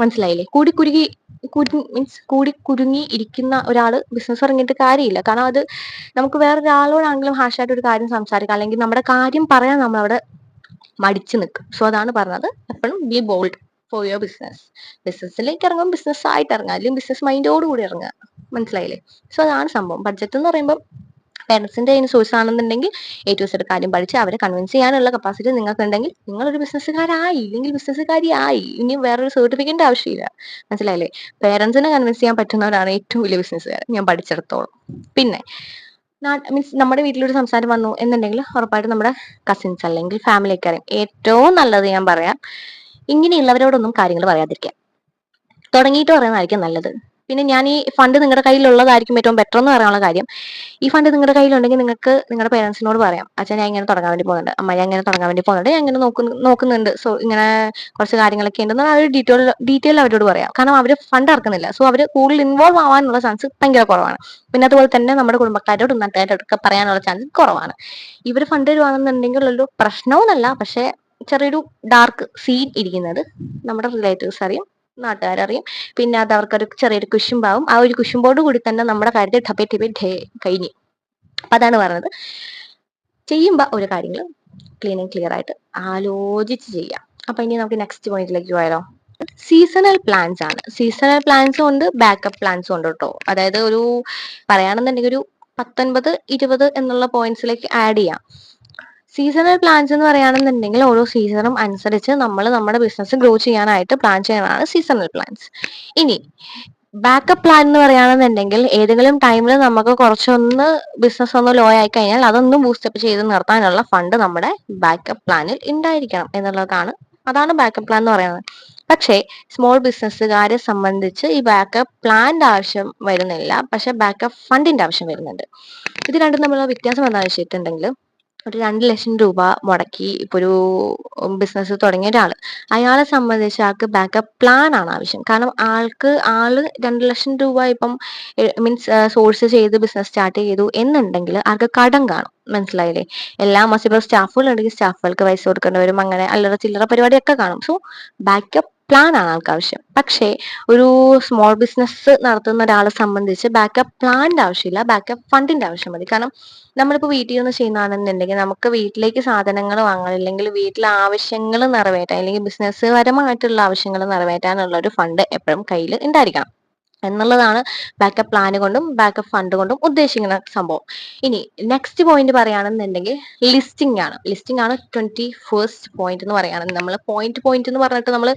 Speaker 1: മനസ്സിലായില്ലേ? കൂടി കുരുങ്ങി ഇരിക്കുന്ന ഒരാൾ ബിസിനസ് തുടങ്ങിയിട്ട് കാര്യമില്ല. കാരണം അത് നമുക്ക് വേറൊരാളോടാണെങ്കിലും ഹാർഷായിട്ട് ഒരു കാര്യം സംസാരിക്കാം, അല്ലെങ്കിൽ നമ്മുടെ കാര്യം പറയാൻ നമ്മളവിടെ മടിച്ചു നിൽക്കും. സോ അതാണ് പറഞ്ഞത്, എപ്പോഴും be bold for your business. ബിസിനസ്സിലേക്ക് ഇറങ്ങുമ്പോൾ ബിസിനസ് ആയിട്ട് ഇറങ്ങുക, അല്ലെങ്കിൽ ബിസിനസ് മൈൻഡോട് കൂടി ഇറങ്ങുക. മനസ്സിലായില്ലേ? സോ അതാണ് സംഭവം. ബഡ്ജറ്റ് എന്ന് പറയുമ്പോൾ പേരൻസിന്റെ കയ്യിൽ സോഴ്സ് ആണെന്നുണ്ടെങ്കിൽ A to Z കാര്യം പഠിച്ച് അവരെ കൺവിൻസ് ചെയ്യാനുള്ള കപ്പാസിറ്റി നിങ്ങൾക്ക് ഉണ്ടെങ്കിൽ നിങ്ങളൊരു ബിസിനസ്സുകാരായി, ഇല്ലെങ്കിൽ ബിസിനസ്സുകാരിയായി. ഇനി വേറൊരു സർട്ടിഫിക്കറ്റിന്റെ ആവശ്യമില്ല. മനസ്സിലായില്ലേ? പേരൻസിനെ കൺവിൻസ് ചെയ്യാൻ പറ്റുന്നവരാണ് ഏറ്റവും വലിയ ബിസിനസ്സുകാർ, ഞാൻ പഠിച്ചിടത്തോളം. പിന്നെ മീൻസ് നമ്മുടെ വീട്ടിലൊരു സംസാരം വന്നു എന്നുണ്ടെങ്കിൽ ഉറപ്പായിട്ടും നമ്മുടെ കസിൻസ് അല്ലെങ്കിൽ ഫാമിലിയൊക്കെ അറിയാം. ഏറ്റവും നല്ലത് ഞാൻ പറയാം, ഇങ്ങനെയുള്ളവരോടൊന്നും കാര്യങ്ങൾ പറയാതിരിക്കുക. തുടങ്ങിയിട്ട് പറയുന്നതായിരിക്കും നല്ലത്. പിന്നെ ഞാൻ ഈ ഫണ്ട് നിങ്ങളുടെ കയ്യിലുള്ളതായിരിക്കും ഏറ്റവും ബെറ്റർ എന്ന് പറയാനുള്ള കാര്യം, ഈ ഫണ്ട് നിങ്ങളുടെ കയ്യിലുണ്ടെങ്കിൽ നിങ്ങൾക്ക് നിങ്ങളുടെ പേരൻസിനോട് പറയാം, അച്ഛാ ഞാൻ ഇങ്ങനെ തുടങ്ങാൻ വേണ്ടി പോകുന്നുണ്ട്, അമ്മ ഞാൻ ഇങ്ങനെ തുടങ്ങാൻ വേണ്ടി പോകുന്നുണ്ട്, ഞാൻ ഇങ്ങനെ നോക്കുന്നുണ്ട്, സോ ഇങ്ങനെ കുറച്ച് കാര്യങ്ങളൊക്കെ ഉണ്ടെന്ന് അവർ ഡീറ്റെയിൽ അവരോട് പറയാം. കാരണം അവർ ഫണ്ട് ഇറക്കുന്നില്ല, സോ അവർ കൂടുതൽ ഇൻവോൾവ് ആവാനുള്ള ചാൻസ് ഭയങ്കര കുറവാണ്. പിന്നെ അതുപോലെ തന്നെ നമ്മുടെ കുടുംബക്കാരോടും നാട്ടുകാരോടൊക്കെ പറയാനുള്ള ചാൻസ് കുറവാണ്. ഇവർ ഫണ്ട് തരുവാണെന്നുണ്ടെങ്കിൽ ഒരു പ്രശ്നവുമല്ല, പക്ഷെ ചെറിയൊരു ഡാർക്ക് സീൻ ഇരിക്കുന്നത് നമ്മുടെ റിലേറ്റീവ്സ് അറിയും, നാട്ടുകാരറിയും. പിന്നെ അത് അവർക്കൊരു ചെറിയൊരു കുശുമ്പാവും. ആ ഒരു കുശുമ്പോട് കൂടി തന്നെ നമ്മുടെ കാര്യത്തിൽ ടപ്പേ കഴിഞ്ഞു. അപ്പൊ അതാണ് പറഞ്ഞത്, ചെയ്യുമ്പോ ഒരു കാര്യങ്ങൾ ക്ലിയർ ആയിട്ട് ആലോചിച്ച് ചെയ്യാം. അപ്പൊ ഇനി നമുക്ക് നെക്സ്റ്റ് പോയിന്റിലേക്ക് പോയാലോ? സീസണൽ പ്ലാൻസ് ആണ്. സീസണൽ പ്ലാൻസും ഉണ്ട്, ബാക്കപ്പ് പ്ലാൻസും ഉണ്ട് കേട്ടോ. അതായത് ഒരു പറയുകയാണെന്നുണ്ടെങ്കിൽ ഒരു 19-20 എന്നുള്ള പോയിന്റ്സിലേക്ക് ആഡ് ചെയ്യാം. സീസണൽ പ്ലാൻസ് എന്ന് പറയുകയാണെന്നുണ്ടെങ്കിൽ ഓരോ സീസണും അനുസരിച്ച് നമ്മൾ നമ്മുടെ ബിസിനസ് ഗ്രോ ചെയ്യാനായിട്ട് പ്ലാൻ ചെയ്യാനാണ് സീസണൽ പ്ലാൻസ്. ഇനി ബാക്കപ്പ് പ്ലാൻ എന്ന് പറയുകയാണെന്നുണ്ടെങ്കിൽ ഏതെങ്കിലും ടൈമിൽ നമുക്ക് കുറച്ചൊന്ന് ബിസിനസ് ഒന്ന് ലോ ആയി കഴിഞ്ഞാൽ അതൊന്ന് ബൂസ്റ്റപ്പ് ചെയ്ത് നിർത്താനുള്ള ഫണ്ട് നമ്മുടെ ബാക്കപ്പ് പ്ലാനിൽ ഉണ്ടായിരിക്കണം എന്നുള്ളതാണ്. അതാണ് ബാക്കപ്പ് പ്ലാൻ എന്ന് പറയുന്നത്. പക്ഷേ സ്മോൾ ബിസിനസ്സുകാരെ സംബന്ധിച്ച് ഈ ബാക്കപ്പ് പ്ലാന്റെ ആവശ്യം വരുന്നില്ല, പക്ഷെ ബാക്കപ്പ് ഫണ്ടിന്റെ ആവശ്യം വരുന്നുണ്ട്. ഇത് രണ്ടും തമ്മിലുള്ള വ്യത്യാസം എന്താണെന്ന് വെച്ചിട്ടുണ്ടെങ്കിൽ, ഒരു 2 ലക്ഷം രൂപ മുടക്കി ഇപ്പൊ ഒരു ബിസിനസ് തുടങ്ങിയ ഒരാൾ, അയാളെ സംബന്ധിച്ച് ആൾക്ക് ബാക്കപ്പ് പ്ലാൻ ആണ് ആവശ്യം. കാരണം ആള് 2 ലക്ഷം രൂപ ഇപ്പം മീൻസ് സോഴ്സ് ചെയ്ത് ബിസിനസ് സ്റ്റാർട്ട് ചെയ്തു എന്നുണ്ടെങ്കിൽ ആൾക്ക് കടം കാണും. മനസ്സിലായില്ലേ? എല്ലാ മാസം ഇപ്പോൾ സ്റ്റാഫുകൾ ഉണ്ടെങ്കിൽ സ്റ്റാഫുകൾക്ക് പൈസ കൊടുക്കേണ്ടി വരും, അങ്ങനെ അല്ലറ ചില്ലറ പരിപാടിയൊക്കെ കാണും. സോ ബാക്കപ്പ് പ്ലാൻ ആണ് ആൾക്ക് ആവശ്യം. പക്ഷേ ഒരു സ്മോൾ ബിസിനസ് നടത്തുന്ന ഒരാളെ സംബന്ധിച്ച് ബാക്കപ്പ് പ്ലാനിന്റെ ആവശ്യമില്ല, ബാക്കപ്പ് ഫണ്ടിന്റെ ആവശ്യം മതി. കാരണം നമ്മളിപ്പോൾ വീട്ടിൽ നിന്ന് ചെയ്യുന്നതാണെന്നുണ്ടെങ്കിൽ നമുക്ക് വീട്ടിലേക്ക് സാധനങ്ങൾ വാങ്ങാൻ, അല്ലെങ്കിൽ വീട്ടിലെ ആവശ്യങ്ങൾ നിറവേറ്റാൻ, അല്ലെങ്കിൽ ബിസിനസ് പരമായിട്ടുള്ള ആവശ്യങ്ങൾ നിറവേറ്റാനുള്ള ഒരു ഫണ്ട് എപ്പോഴും കയ്യിൽ ഉണ്ടായിരിക്കണം എന്നുള്ളതാണ് ബാക്കപ്പ് പ്ലാൻ കൊണ്ടും ബാക്കപ്പ് ഫണ്ട് കൊണ്ടും ഉദ്ദേശിക്കുന്ന സംഭവം. ഇനി നെക്സ്റ്റ് പോയിന്റ് പറയുകയാണെന്നുണ്ടെങ്കിൽ ലിസ്റ്റിംഗ് ആണ്. 21st പോയിന്റ് എന്ന് പറയുകയാണെങ്കിൽ നമ്മൾ പോയിന്റ് എന്ന് പറഞ്ഞിട്ട് നമ്മൾ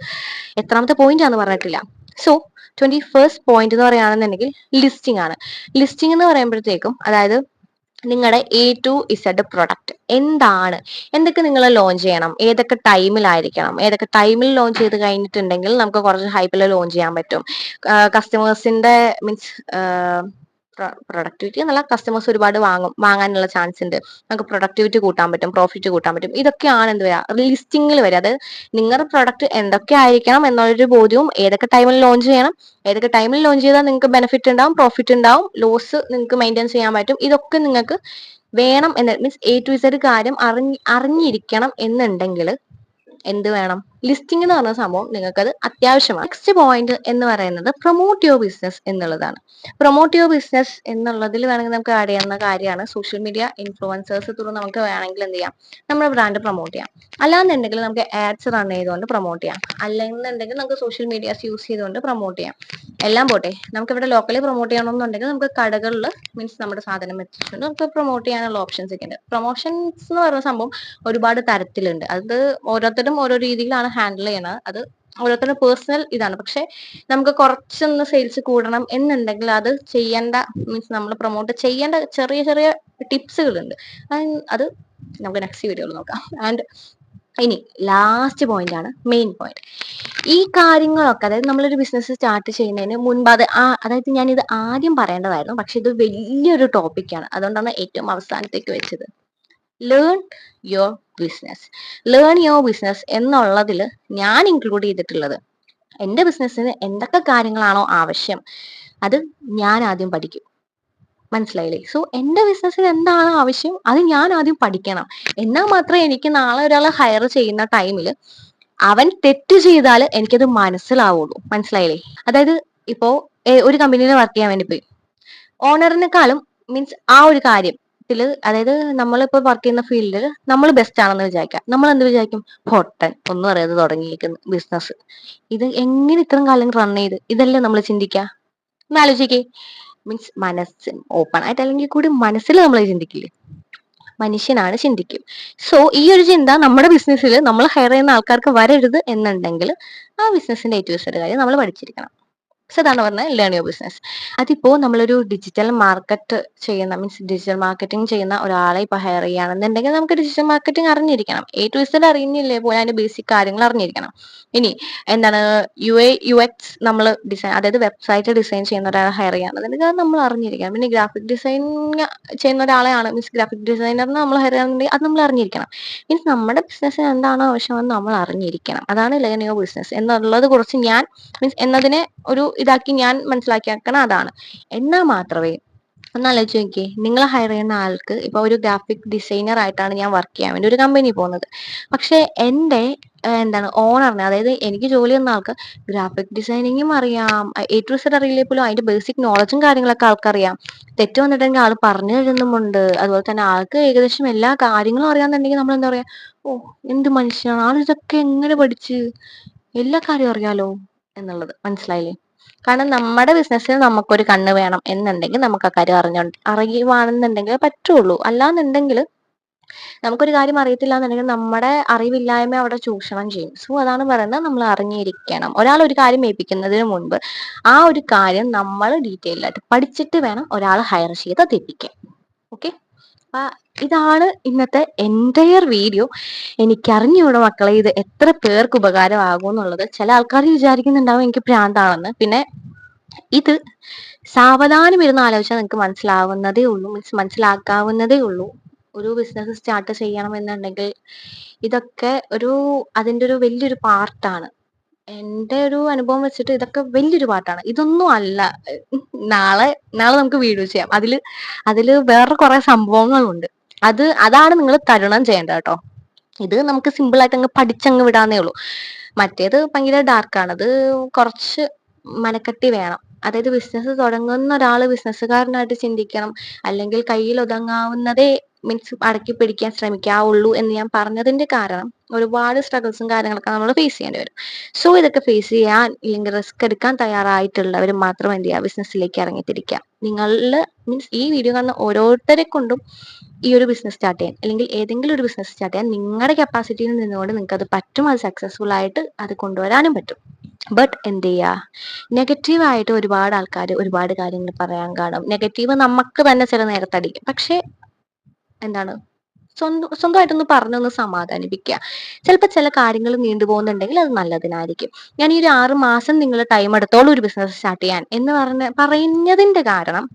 Speaker 1: എത്രാമത്തെ പോയിന്റ് ആണെന്ന് പറഞ്ഞിട്ടില്ല. സോ 21st പോയിന്റ് എന്ന് പറയുകയാണെന്നുണ്ടെങ്കിൽ ലിസ്റ്റിംഗ് ആണ്. ലിസ്റ്റിംഗ് എന്ന് പറയുമ്പോഴത്തേക്കും അതായത് നിങ്ങളുടെ A to Z പ്രൊഡക്റ്റ് എന്താണ്, എന്തൊക്കെ നിങ്ങൾ ലോഞ്ച് ചെയ്യണം, ഏതൊക്കെ ടൈമിലായിരിക്കണം, ഏതൊക്കെ ടൈമിൽ ലോഞ്ച് ചെയ്ത് കഴിഞ്ഞിട്ടുണ്ടെങ്കിൽ നമുക്ക് കുറച്ച് ഹൈപ്പിൽ ലോഞ്ച് ചെയ്യാൻ പറ്റും. കസ്റ്റമേഴ്സിന്റെ മീൻസ് പ്രൊഡക്ടിവിറ്റി എന്നല്ല, കസ്റ്റമേഴ്സ് ഒരുപാട് വാങ്ങാനുള്ള ചാൻസ് ഉണ്ട്, നമുക്ക് പ്രൊഡക്ടിവിറ്റി കൂട്ടാൻ പറ്റും, പ്രോഫിറ്റ് കൂട്ടാൻ പറ്റും. ഇതൊക്കെയാണ് എന്ത് വരിക, ലിസ്റ്റിംഗിൽ വരിക. അതായത് നിങ്ങളുടെ പ്രൊഡക്റ്റ് എന്തൊക്കെ ആയിരിക്കണം എന്നുള്ളൊരു ബോധ്യവും, ഏതൊക്കെ ടൈമിൽ ലോഞ്ച് ചെയ്യണം, ഏതൊക്കെ ടൈമിൽ ലോഞ്ച് ചെയ്താൽ നിങ്ങൾക്ക് ബെനിഫിറ്റ് ഉണ്ടാവും, പ്രോഫിറ്റ് ഉണ്ടാവും, ലോസ് നിങ്ങൾക്ക് മെയിൻറ്റെയിൻ ചെയ്യാൻ പറ്റും, ഇതൊക്കെ നിങ്ങൾക്ക് വേണം എന്ന് മീൻസ് A to Z കാര്യം അറിഞ്ഞിരിക്കണം എന്നുണ്ടെങ്കിൽ എന്ത് വേണം? ലിസ്റ്റിംഗ് എന്ന് പറഞ്ഞ സംഭവം നിങ്ങൾക്കത് അത്യാവശ്യമാണ്. നെക്സ്റ്റ് പോയിന്റ് എന്ന് പറയുന്നത് പ്രൊമോട്ട് യുവർ ബിസിനസ് എന്നുള്ളതാണ്. പ്രൊമോട്ട് യുവർ ബിസിനസ് എന്നുള്ളതിൽ വേണമെങ്കിൽ നമുക്ക് ആഡ് ചെയ്യാവുന്ന കാര്യമാണ് സോഷ്യൽ മീഡിയ ഇൻഫ്ലുവൻസേഴ്സ് ത്രൂ നമുക്ക് വേണമെങ്കിൽ എന്ത് ചെയ്യാം, നമ്മുടെ ബ്രാൻഡ് പ്രൊമോട്ട് ചെയ്യാം. അല്ലാന്നുണ്ടെങ്കിൽ നമുക്ക് ആഡ്സ് റൺ ചെയ്തുകൊണ്ട് പ്രൊമോട്ട് ചെയ്യാം. അല്ലെന്നുണ്ടെങ്കിൽ നമുക്ക് സോഷ്യൽ മീഡിയാസ് യൂസ് ചെയ്തുകൊണ്ട് പ്രൊമോട്ട് ചെയ്യാം. എല്ലാം പോട്ടെ, നമുക്ക് ഇവിടെ ലോക്കലി പ്രൊമോട്ട് ചെയ്യണമെന്നുണ്ടെങ്കിൽ നമുക്ക് കടകളിൽ മീൻസ് നമ്മുടെ സാധനം എത്തിച്ചുകൊണ്ട് നമുക്ക് പ്രൊമോട്ട് ചെയ്യാനുള്ള ഓപ്ഷൻസ് ഒക്കെ ഉണ്ട്. പ്രൊമോഷൻസ് എന്ന് പറയുന്ന സംഭവം ഒരുപാട് തരത്തിലുണ്ട്. അത് ഓരോരുത്തരും ഓരോ രീതിയിലാണ് ഹാൻഡിൽ ചെയ്യണത്. അത് ഓരോരുത്തരുടെ പേഴ്സണൽ ഇതാണ്. പക്ഷെ നമുക്ക് കുറച്ചൊന്ന് സെയിൽസ് കൂടണം എന്നുണ്ടെങ്കിൽ അത് ചെയ്യേണ്ട മീൻസ് നമ്മൾ പ്രൊമോട്ട് ചെയ്യേണ്ട ചെറിയ ചെറിയ ടിപ്സുകളുണ്ട്. അത് നമുക്ക് നെക്സ്റ്റ് വീഡിയോയിൽ നോക്കാം. ആൻഡ് ഇനി ലാസ്റ്റ് പോയിന്റ് ആണ് മെയിൻ പോയിന്റ്. ഈ കാര്യങ്ങളൊക്കെ അതായത് നമ്മളൊരു ബിസിനസ് സ്റ്റാർട്ട് ചെയ്യുന്നതിന് മുൻപ് അതായത് ഞാൻ ഇത് ആദ്യം പറയേണ്ടതായിരുന്നു, പക്ഷെ ഇത് വലിയൊരു ടോപ്പിക്കാണ്, അതുകൊണ്ടാണ് ഏറ്റവും അവസാനത്തേക്ക് വെച്ചത്. Learn your business. Learn your business എന്നുള്ളതിൽ ഞാൻ ഇൻക്ലൂഡ് ചെയ്തിട്ടുള്ളത് എൻ്റെ ബിസിനസ്സിന് എന്തൊക്കെ കാര്യങ്ങളാണോ ആവശ്യം അത് ഞാൻ ആദ്യം പഠിക്കും. മനസ്സിലായില്ലേ? സോ എൻ്റെ ബിസിനസ്സിന് എന്താണ് ആവശ്യം അത് ഞാൻ ആദ്യം പഠിക്കണം. എന്നാൽ മാത്രമേ എനിക്ക് നാളെ ഒരാളെ ഹയർ ചെയ്യുന്ന ടൈമിൽ അവൻ തെറ്റ് ചെയ്താൽ എനിക്കത് മനസ്സിലാവുള്ളൂ. മനസ്സിലായില്ലേ? അതായത് ഇപ്പോ ഒരു കമ്പനിയിൽ വർക്ക് ചെയ്യാൻ വേണ്ടി പോയി, ഓണറിനെക്കാളും മീൻസ് ആ ഒരു കാര്യത്തില് അതായത് നമ്മളിപ്പോ വർക്ക് ചെയ്യുന്ന ഫീൽഡിൽ നമ്മൾ ബെസ്റ്റ് ആണെന്ന് വിചാരിക്കാം. നമ്മൾ എന്ത് വിചാരിക്കും? പൊട്ടൻ, ഒന്നും അറിയാതെ തുടങ്ങിയിരിക്കുന്നു ബിസിനസ്, ഇത് എങ്ങനെ ഇത്രയും കാലം റൺ ചെയ്ത്, ഇതല്ലേ നമ്മൾ ചിന്തിക്കുക. ഒന്ന് ആലോചിക്കേ, മീൻസ് മനസ്സ് ഓപ്പൺ ആയിട്ട് അല്ലെങ്കിൽ കൂടി മനസ്സിൽ നമ്മൾ ചിന്തിക്കില്ലേ? മനുഷ്യനാണ് ചിന്തിക്കും. സോ ഈ ഒരു ചിന്ത നമ്മുടെ ബിസിനസ്സിൽ നമ്മൾ ഹയർ ചെയ്യുന്ന ആൾക്കാർക്ക് വരരുത് എന്നുണ്ടെങ്കിൽ ആ ബിസിനസിന്റെ ഏറ്റവും കാര്യം നമ്മൾ പഠിച്ചിരിക്കണം. സോ അതാണ് പറഞ്ഞത് ലേൺ യുവർ ബിസിനസ്. അതിപ്പോ നമ്മളൊരു ഡിജിറ്റൽ മാർക്കറ്റ് ചെയ്യുന്ന മീൻസ് ഡിജിറ്റൽ മാർക്കറ്റിംഗ് ചെയ്യുന്ന ഒരാളെ ഇപ്പൊ ഹയർ ചെയ്യുകയാണെന്നുണ്ടെങ്കിൽ നമുക്ക് ഡിജിറ്റൽ മാർക്കറ്റിംഗ് അറിഞ്ഞിരിക്കണം. എ ടു ഇസഡ് അറിഞ്ഞില്ലേ പോലെ അതിന്റെ ബേസിക് കാര്യങ്ങൾ അറിഞ്ഞിരിക്കണം. ഇനി എന്താണ് UX നമ്മൾ ഡിസൈൻ അതായത് വെബ്സൈറ്റ് ഡിസൈൻ ചെയ്യുന്ന ഒരാളെ ഹയർ ചെയ്യുകയാണെന്നുണ്ടെങ്കിൽ അത് നമ്മൾ അറിഞ്ഞിരിക്കണം. പിന്നെ ഗ്രാഫിക് ഡിസൈൻ ചെയ്യുന്ന ഒരാളെയാണ് മീൻസ് ഗ്രാഫിക് ഡിസൈനറിന് നമ്മൾ ഹയർ ചെയ്യുകയാണെന്നുണ്ടെങ്കിൽ അത് നമ്മൾ അറിഞ്ഞിരിക്കണം. മീൻസ് നമ്മുടെ ബിസിനസ്സിന് എന്താണോ ആവശ്യമെന്ന് നമ്മൾ അറിഞ്ഞിരിക്കണം. അതാണ് ലേൺ യുവർ ബിസിനസ് എന്നുള്ളത്. കുറച്ച് ഞാൻ മീൻസ് എന്നതിനെ ഒരു ഇതാക്കി ഞാൻ മനസ്സിലാക്കിയാക്കണം അതാണ്. എന്നാൽ മാത്രമേ ഒന്ന് ആലോചിച്ച് നോക്കിയേ, നിങ്ങൾ ഹയർ ചെയ്യുന്ന ആൾക്ക് ഇപ്പൊ ഒരു ഗ്രാഫിക് ഡിസൈനർ ആയിട്ടാണ് ഞാൻ വർക്ക് ചെയ്യാൻ വേണ്ടി ഒരു കമ്പനി പോകുന്നത്. പക്ഷെ എൻ്റെ എന്താണ് ഓണറിന് അതായത് എനിക്ക് ജോലി തന്ന ആൾക്ക് ഗ്രാഫിക് ഡിസൈനിങ്ങും അറിയാം, എ ടു സെഡ് അറിയില്ലേ പോലും അതിന്റെ ബേസിക് നോളജും കാര്യങ്ങളൊക്കെ ആൾക്കറിയാം. തെറ്റ് വന്നിട്ടുണ്ടെങ്കിൽ ആൾ പറഞ്ഞു തരുന്നുമുണ്ട്. അതുപോലെ തന്നെ ആൾക്ക് ഏകദേശം എല്ലാ കാര്യങ്ങളും അറിയാന്നുണ്ടെങ്കിൽ നമ്മൾ എന്താ പറയാ, ഓ എന്ത് മനുഷ്യനാണ് ആൾ, ഇതൊക്കെ എങ്ങനെ പഠിച്ച്, എല്ലാ കാര്യവും അറിയാലോ എന്നുള്ളത്. മനസ്സിലായില്ലേ? കാരണം നമ്മുടെ ബിസിനസ്സിൽ നമുക്കൊരു കണ്ണ് വേണം എന്നുണ്ടെങ്കിൽ നമുക്ക് ആ കാര്യം അറിയുവാണെന്നുണ്ടെങ്കിൽ പറ്റുള്ളൂ. അല്ലാന്നുണ്ടെങ്കിൽ നമുക്കൊരു കാര്യം അറിയത്തില്ല എന്നുണ്ടെങ്കിൽ നമ്മുടെ അറിവില്ലായ്മ അവിടെ ചൂഷണം ചെയ്യും. സോ അതാണ് പറയുന്നത്, നമ്മൾ അറിഞ്ഞിരിക്കണം. ഒരാൾ ഒരു കാര്യം ഏൽപ്പിക്കുന്നതിന് മുൻപ് ആ ഒരു കാര്യം നമ്മൾ ഡീറ്റെയിൽ ആയിട്ട് പഠിച്ചിട്ട് വേണം ഒരാൾ ഹയർ ചെയ്ത് തെറ്റിക്കാൻ. ഓക്കെ, അപ്പൊ ഇതാണ് ഇന്നത്തെ എൻറ്റയർ വീഡിയോ. എനിക്കറിഞ്ഞൂടെ മക്കളെ ഇത് എത്ര പേർക്ക് ഉപകാരമാകും എന്നുള്ളത്. ചില ആൾക്കാർ വിചാരിക്കുന്നുണ്ടാവും എനിക്ക് ഭ്രാന്താണെന്ന്. പിന്നെ ഇത് സാവധാനം ഇരുന്ന് ആലോചിച്ചാൽ നിങ്ങൾക്ക് മനസ്സിലാവുന്നതേ ഉള്ളൂ, മീൻസ് മനസ്സിലാക്കാവുന്നതേ ഉള്ളൂ. ഒരു ബിസിനസ് സ്റ്റാർട്ട് ചെയ്യണം എന്നുണ്ടെങ്കിൽ ഇതൊക്കെ അതിന്റെ ഒരു വലിയൊരു പാർട്ടാണ്. എന്റെ ഒരു അനുഭവം വെച്ചിട്ട് ഇതൊക്കെ വലിയൊരു പാർട്ടാണ്. ഇതൊന്നും അല്ല നാളെ നാളെ നമുക്ക് വീഡിയോ ചെയ്യാം. അതില് വേറെ കുറെ സംഭവങ്ങളുണ്ട്. അതാണ് നിങ്ങൾ തരണം ചെയ്യേണ്ടത് കേട്ടോ. ഇത് നമുക്ക് സിമ്പിൾ ആയിട്ട് അങ്ങ് പഠിച്ചങ്ങ് വിടാന്നേ ഉള്ളൂ. മറ്റേത് ഭയങ്കര ഡാർക്കാണ്. അത് കുറച്ച് മനക്കട്ടി വേണം. അതായത് ബിസിനസ് തുടങ്ങുന്ന ഒരാള് ബിസിനസ്സുകാരനായിട്ട് ചിന്തിക്കണം. അല്ലെങ്കിൽ കയ്യിൽ ഒതുങ്ങാവുന്നതേ മീൻസ് അടക്കി പിടിക്കാൻ ശ്രമിക്കാവുള്ളൂ എന്ന് ഞാൻ പറഞ്ഞതിന്റെ കാരണം ഒരുപാട് സ്ട്രഗിൾസും കാര്യങ്ങളൊക്കെ നമ്മൾ ഫേസ് ചെയ്യേണ്ടി വരും. സോ ഇതൊക്കെ ഫേസ് ചെയ്യാൻ അല്ലെങ്കിൽ റിസ്ക് എടുക്കാൻ തയ്യാറായിട്ടുള്ളവർ മാത്രം എന്ത് ചെയ്യുക, ബിസിനസ്സിലേക്ക് ഇറങ്ങിത്തിരിക്കുക. നിങ്ങളിൽ മീൻസ് ഈ വീഡിയോ കാണുന്ന ഓരോരുത്തരെ കൊണ്ടും ഈ ഒരു ബിസിനസ് സ്റ്റാർട്ട് ചെയ്യാൻ അല്ലെങ്കിൽ ഏതെങ്കിലും ഒരു ബിസിനസ് സ്റ്റാർട്ട് ചെയ്യാൻ നിങ്ങളുടെ കപ്പാസിറ്റിയിൽ നിന്നുകൊണ്ട് നിങ്ങൾക്ക് അത് പറ്റും. അത് സക്സസ്ഫുൾ ആയിട്ട് അത് കൊണ്ടുവരാനും പറ്റും. ബട്ട് എന്ത് ചെയ്യുക, നെഗറ്റീവായിട്ട് ഒരുപാട് ആൾക്കാർ ഒരുപാട് കാര്യങ്ങൾ പറയാൻ കാണും. നെഗറ്റീവ് നമുക്ക് തന്നെ ചില നേരത്തെ അടിക്കും. പക്ഷെ എന്താണ്, സ്വന്തമായിട്ടൊന്ന് പറഞ്ഞൊന്ന് സമാധാനിപ്പിക്കുക. ചിലപ്പോൾ ചില കാര്യങ്ങൾ നീണ്ടുപോകുന്നുണ്ടെങ്കിൽ അത് നല്ലതിനായിരിക്കും. ഞാൻ ഈ ഒരു 6 മാസം നിങ്ങൾ ടൈം എടുത്തോളം ഒരു ബിസിനസ് സ്റ്റാർട്ട് ചെയ്യാൻ എന്ന് പറഞ്ഞതിന്റെ കാരണം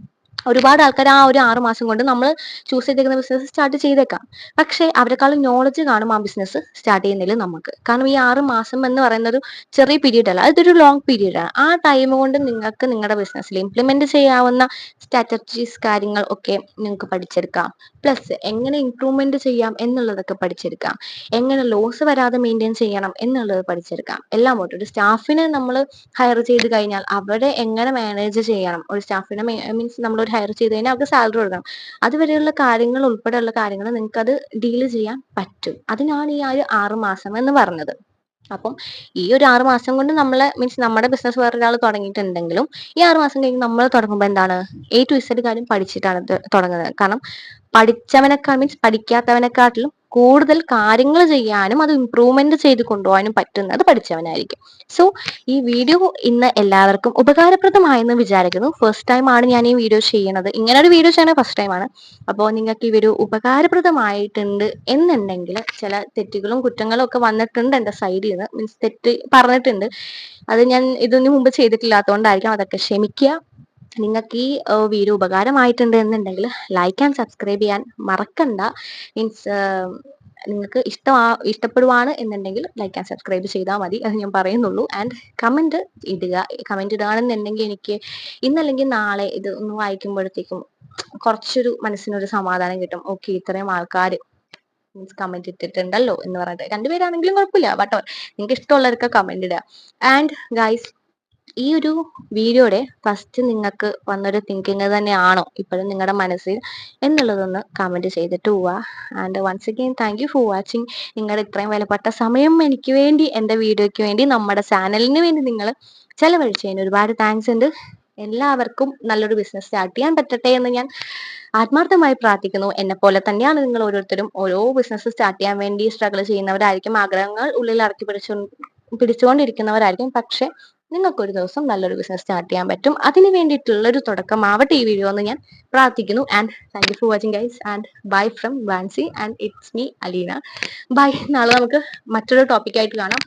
Speaker 1: ഒരുപാട് ആൾക്കാർ ആ ഒരു 6 മാസം കൊണ്ട് നമ്മൾ ചൂസ് ചെയ്തേക്കുന്ന ബിസിനസ് സ്റ്റാർട്ട് ചെയ്തേക്കാം. പക്ഷേ അവരെക്കാളും നോളജ് കാണും ആ ബിസിനസ് സ്റ്റാർട്ട് ചെയ്യുന്നതിൽ നമുക്ക്. കാരണം ഈ 6 മാസം എന്ന് പറയുന്ന ഒരു ചെറിയ പീരീഡ് അല്ല. അതൊരു ലോങ് പീരീഡ് ആണ്. ആ ടൈം കൊണ്ട് നിങ്ങൾക്ക് നിങ്ങളുടെ ബിസിനസ്സിൽ ഇംപ്ലിമെന്റ് ചെയ്യാവുന്ന സ്ട്രാറ്റജീസ് കാര്യങ്ങൾ ഒക്കെ നിങ്ങൾക്ക് പഠിച്ചെടുക്കാം. പ്ലസ് എങ്ങനെ ഇംപ്രൂവ്മെന്റ് ചെയ്യാം എന്നുള്ളതൊക്കെ പഠിച്ചെടുക്കാം. എങ്ങനെ ലോസ് വരാതെ മെയിൻറ്റെയിൻ ചെയ്യണം എന്നുള്ളത് പഠിച്ചെടുക്കാം. എല്ലാം പോട്ടെ, ഒരു സ്റ്റാഫിനെ നമ്മൾ ഹയർ ചെയ്ത് കഴിഞ്ഞാൽ അവരെ എങ്ങനെ മാനേജ് ചെയ്യണം, ഒരു സ്റ്റാഫിനെ മീൻസ് നമ്മളൊരു ഹയർ ചെയ്ത് കഴിഞ്ഞാൽ അവർക്ക് സാലറി കൊടുക്കണം, അതുവരെയുള്ള കാര്യങ്ങൾ ഉൾപ്പെടെയുള്ള കാര്യങ്ങൾ നിങ്ങൾക്ക് അത് ഡീൽ ചെയ്യാൻ പറ്റും. അതിനാണ് ഈ ആ ഒരു 6 മാസം എന്ന് പറഞ്ഞത്. അപ്പം ഈ ഒരു 6 മാസം കൊണ്ട് നമ്മളെ മീൻസ് നമ്മുടെ ബിസിനസ് വേറൊരാൾ തുടങ്ങിയിട്ടുണ്ടെങ്കിലും ഈ 6 മാസം കഴിഞ്ഞ് നമ്മൾ തുടങ്ങുമ്പോൾ എന്താണ് A to Z കാര്യം പഠിച്ചിട്ടാണ് ഇത് തുടങ്ങുന്നത്. കാരണം പഠിച്ചവനെക്കാൾ മീൻസ് പഠിക്കാത്തവനെക്കാട്ടിലും കൂടുതൽ കാര്യങ്ങൾ ചെയ്യാനും അത് ഇംപ്രൂവ്മെന്റ് ചെയ്ത് കൊണ്ടുപോകാനും പറ്റുന്നത് പഠിച്ചവനായിരിക്കും. സോ ഈ വീഡിയോ ഇന്ന് എല്ലാവർക്കും ഉപകാരപ്രദമായെന്ന് വിചാരിക്കുന്നു. ഫസ്റ്റ് ടൈം ആണ് ഞാൻ ഈ വീഡിയോ ചെയ്യണത്. ഇങ്ങനെ ഒരു വീഡിയോ ചെയ്യണത് ഫസ്റ്റ് ടൈം ആണ്. അപ്പോൾ നിങ്ങൾക്ക് ഈ വീഡിയോ ഉപകാരപ്രദമായിട്ടുണ്ട് എന്നുണ്ടെങ്കിൽ, ചില തെറ്റുകളും കുറ്റങ്ങളും ഒക്കെ വന്നിട്ടുണ്ട് എൻ്റെ സൈഡിൽ നിന്ന്, മീൻസ് തെറ്റ് പറഞ്ഞിട്ടുണ്ട്, അത് ഞാൻ ഇതിനു മുമ്പ് ചെയ്തിട്ടില്ലാത്തതുകൊണ്ടായിരിക്കും, അതൊക്കെ ക്ഷമിക്കുക. നിങ്ങൾക്ക് ഈ വീഡിയോ ഉപകാരമായിട്ടുണ്ട് എന്നുണ്ടെങ്കിൽ ലൈക്ക് ആൻഡ് സബ്സ്ക്രൈബ് ചെയ്യാൻ മറക്കണ്ട. മീൻസ് നിങ്ങൾക്ക് ഇഷ്ടപ്പെടുവാണ് എന്നുണ്ടെങ്കിൽ ലൈക്ക് ആൻഡ് സബ്സ്ക്രൈബ് ചെയ്താൽ മതി, അത് ഞാൻ പറയുന്നുള്ളൂ. ആൻഡ് കമന്റ് ഇടുക. കമന്റ് ഇടുകയാണെന്നുണ്ടെങ്കിൽ എനിക്ക് ഇന്നല്ലെങ്കിൽ നാളെ ഇത് ഒന്ന് വായിക്കുമ്പോഴത്തേക്കും കുറച്ചൊരു മനസ്സിനൊരു സമാധാനം കിട്ടും. ഓക്കെ, ഇത്രയും ആൾക്കാർ മീൻസ് കമന്റ് ഇട്ടിട്ടുണ്ടല്ലോ എന്ന് പറഞ്ഞിട്ട്. രണ്ടുപേരാണെങ്കിലും കുഴപ്പമില്ല, വട്ടവർ നിങ്ങൾക്ക് ഇഷ്ടമുള്ളവർക്ക് കമന്റ് ഇടുക. ആൻഡ് ഗൈസ്, ഈ ഒരു വീഡിയോയുടെ ഫസ്റ്റ് നിങ്ങൾക്ക് വന്നൊരു തിങ്കിങ് തന്നെയാണോ ഇപ്പോഴും നിങ്ങളുടെ മനസ്സിൽ എന്നുള്ളതൊന്ന് കമന്റ് ചെയ്തിട്ട് പോവുക. And once again thank you for watching. നിങ്ങളുടെ ഇത്രയും വിലപ്പെട്ട സമയം എനിക്ക് വേണ്ടി, എൻ്റെ വീഡിയോയ്ക്ക് വേണ്ടി, നമ്മുടെ ചാനലിന് വേണ്ടി നിങ്ങൾ ചെലവഴിച്ചതിന് ഒരുപാട് താങ്ക്സ് ഉണ്ട്. എല്ലാവർക്കും നല്ലൊരു ബിസിനസ് സ്റ്റാർട്ട് ചെയ്യാൻ പറ്റട്ടെ എന്ന് ഞാൻ ആത്മാർത്ഥമായി പ്രാർത്ഥിക്കുന്നു. എന്നെ പോലെ തന്നെയാണ് നിങ്ങൾ ഓരോരുത്തരും. ഓരോ ബിസിനസ് സ്റ്റാർട്ട് ചെയ്യാൻ വേണ്ടി സ്ട്രഗിൾ ചെയ്യുന്നവരായിരിക്കും, ആഗ്രഹങ്ങൾ ഉള്ളിൽ ഇറക്കി പിടിച്ചുകൊണ്ടിരിക്കുന്നവരായിരിക്കും. പക്ഷെ നിങ്ങൾക്ക് ഒരു ദിവസം നല്ലൊരു ബിസിനസ് സ്റ്റാർട്ട് ചെയ്യാൻ പറ്റും. അതിന് വേണ്ടിയിട്ടുള്ളൊരു തുടക്കമാവട്ടെ ഈ വീഡിയോ എന്ന് ഞാൻ പ്രാർത്ഥിക്കുന്നു. And thank you for watching guys. And bye from വാൻസി and it's me Aleena. Bye. നാളെ നമുക്ക് മറ്റൊരു ടോപ്പിക്കായിട്ട് കാണാം.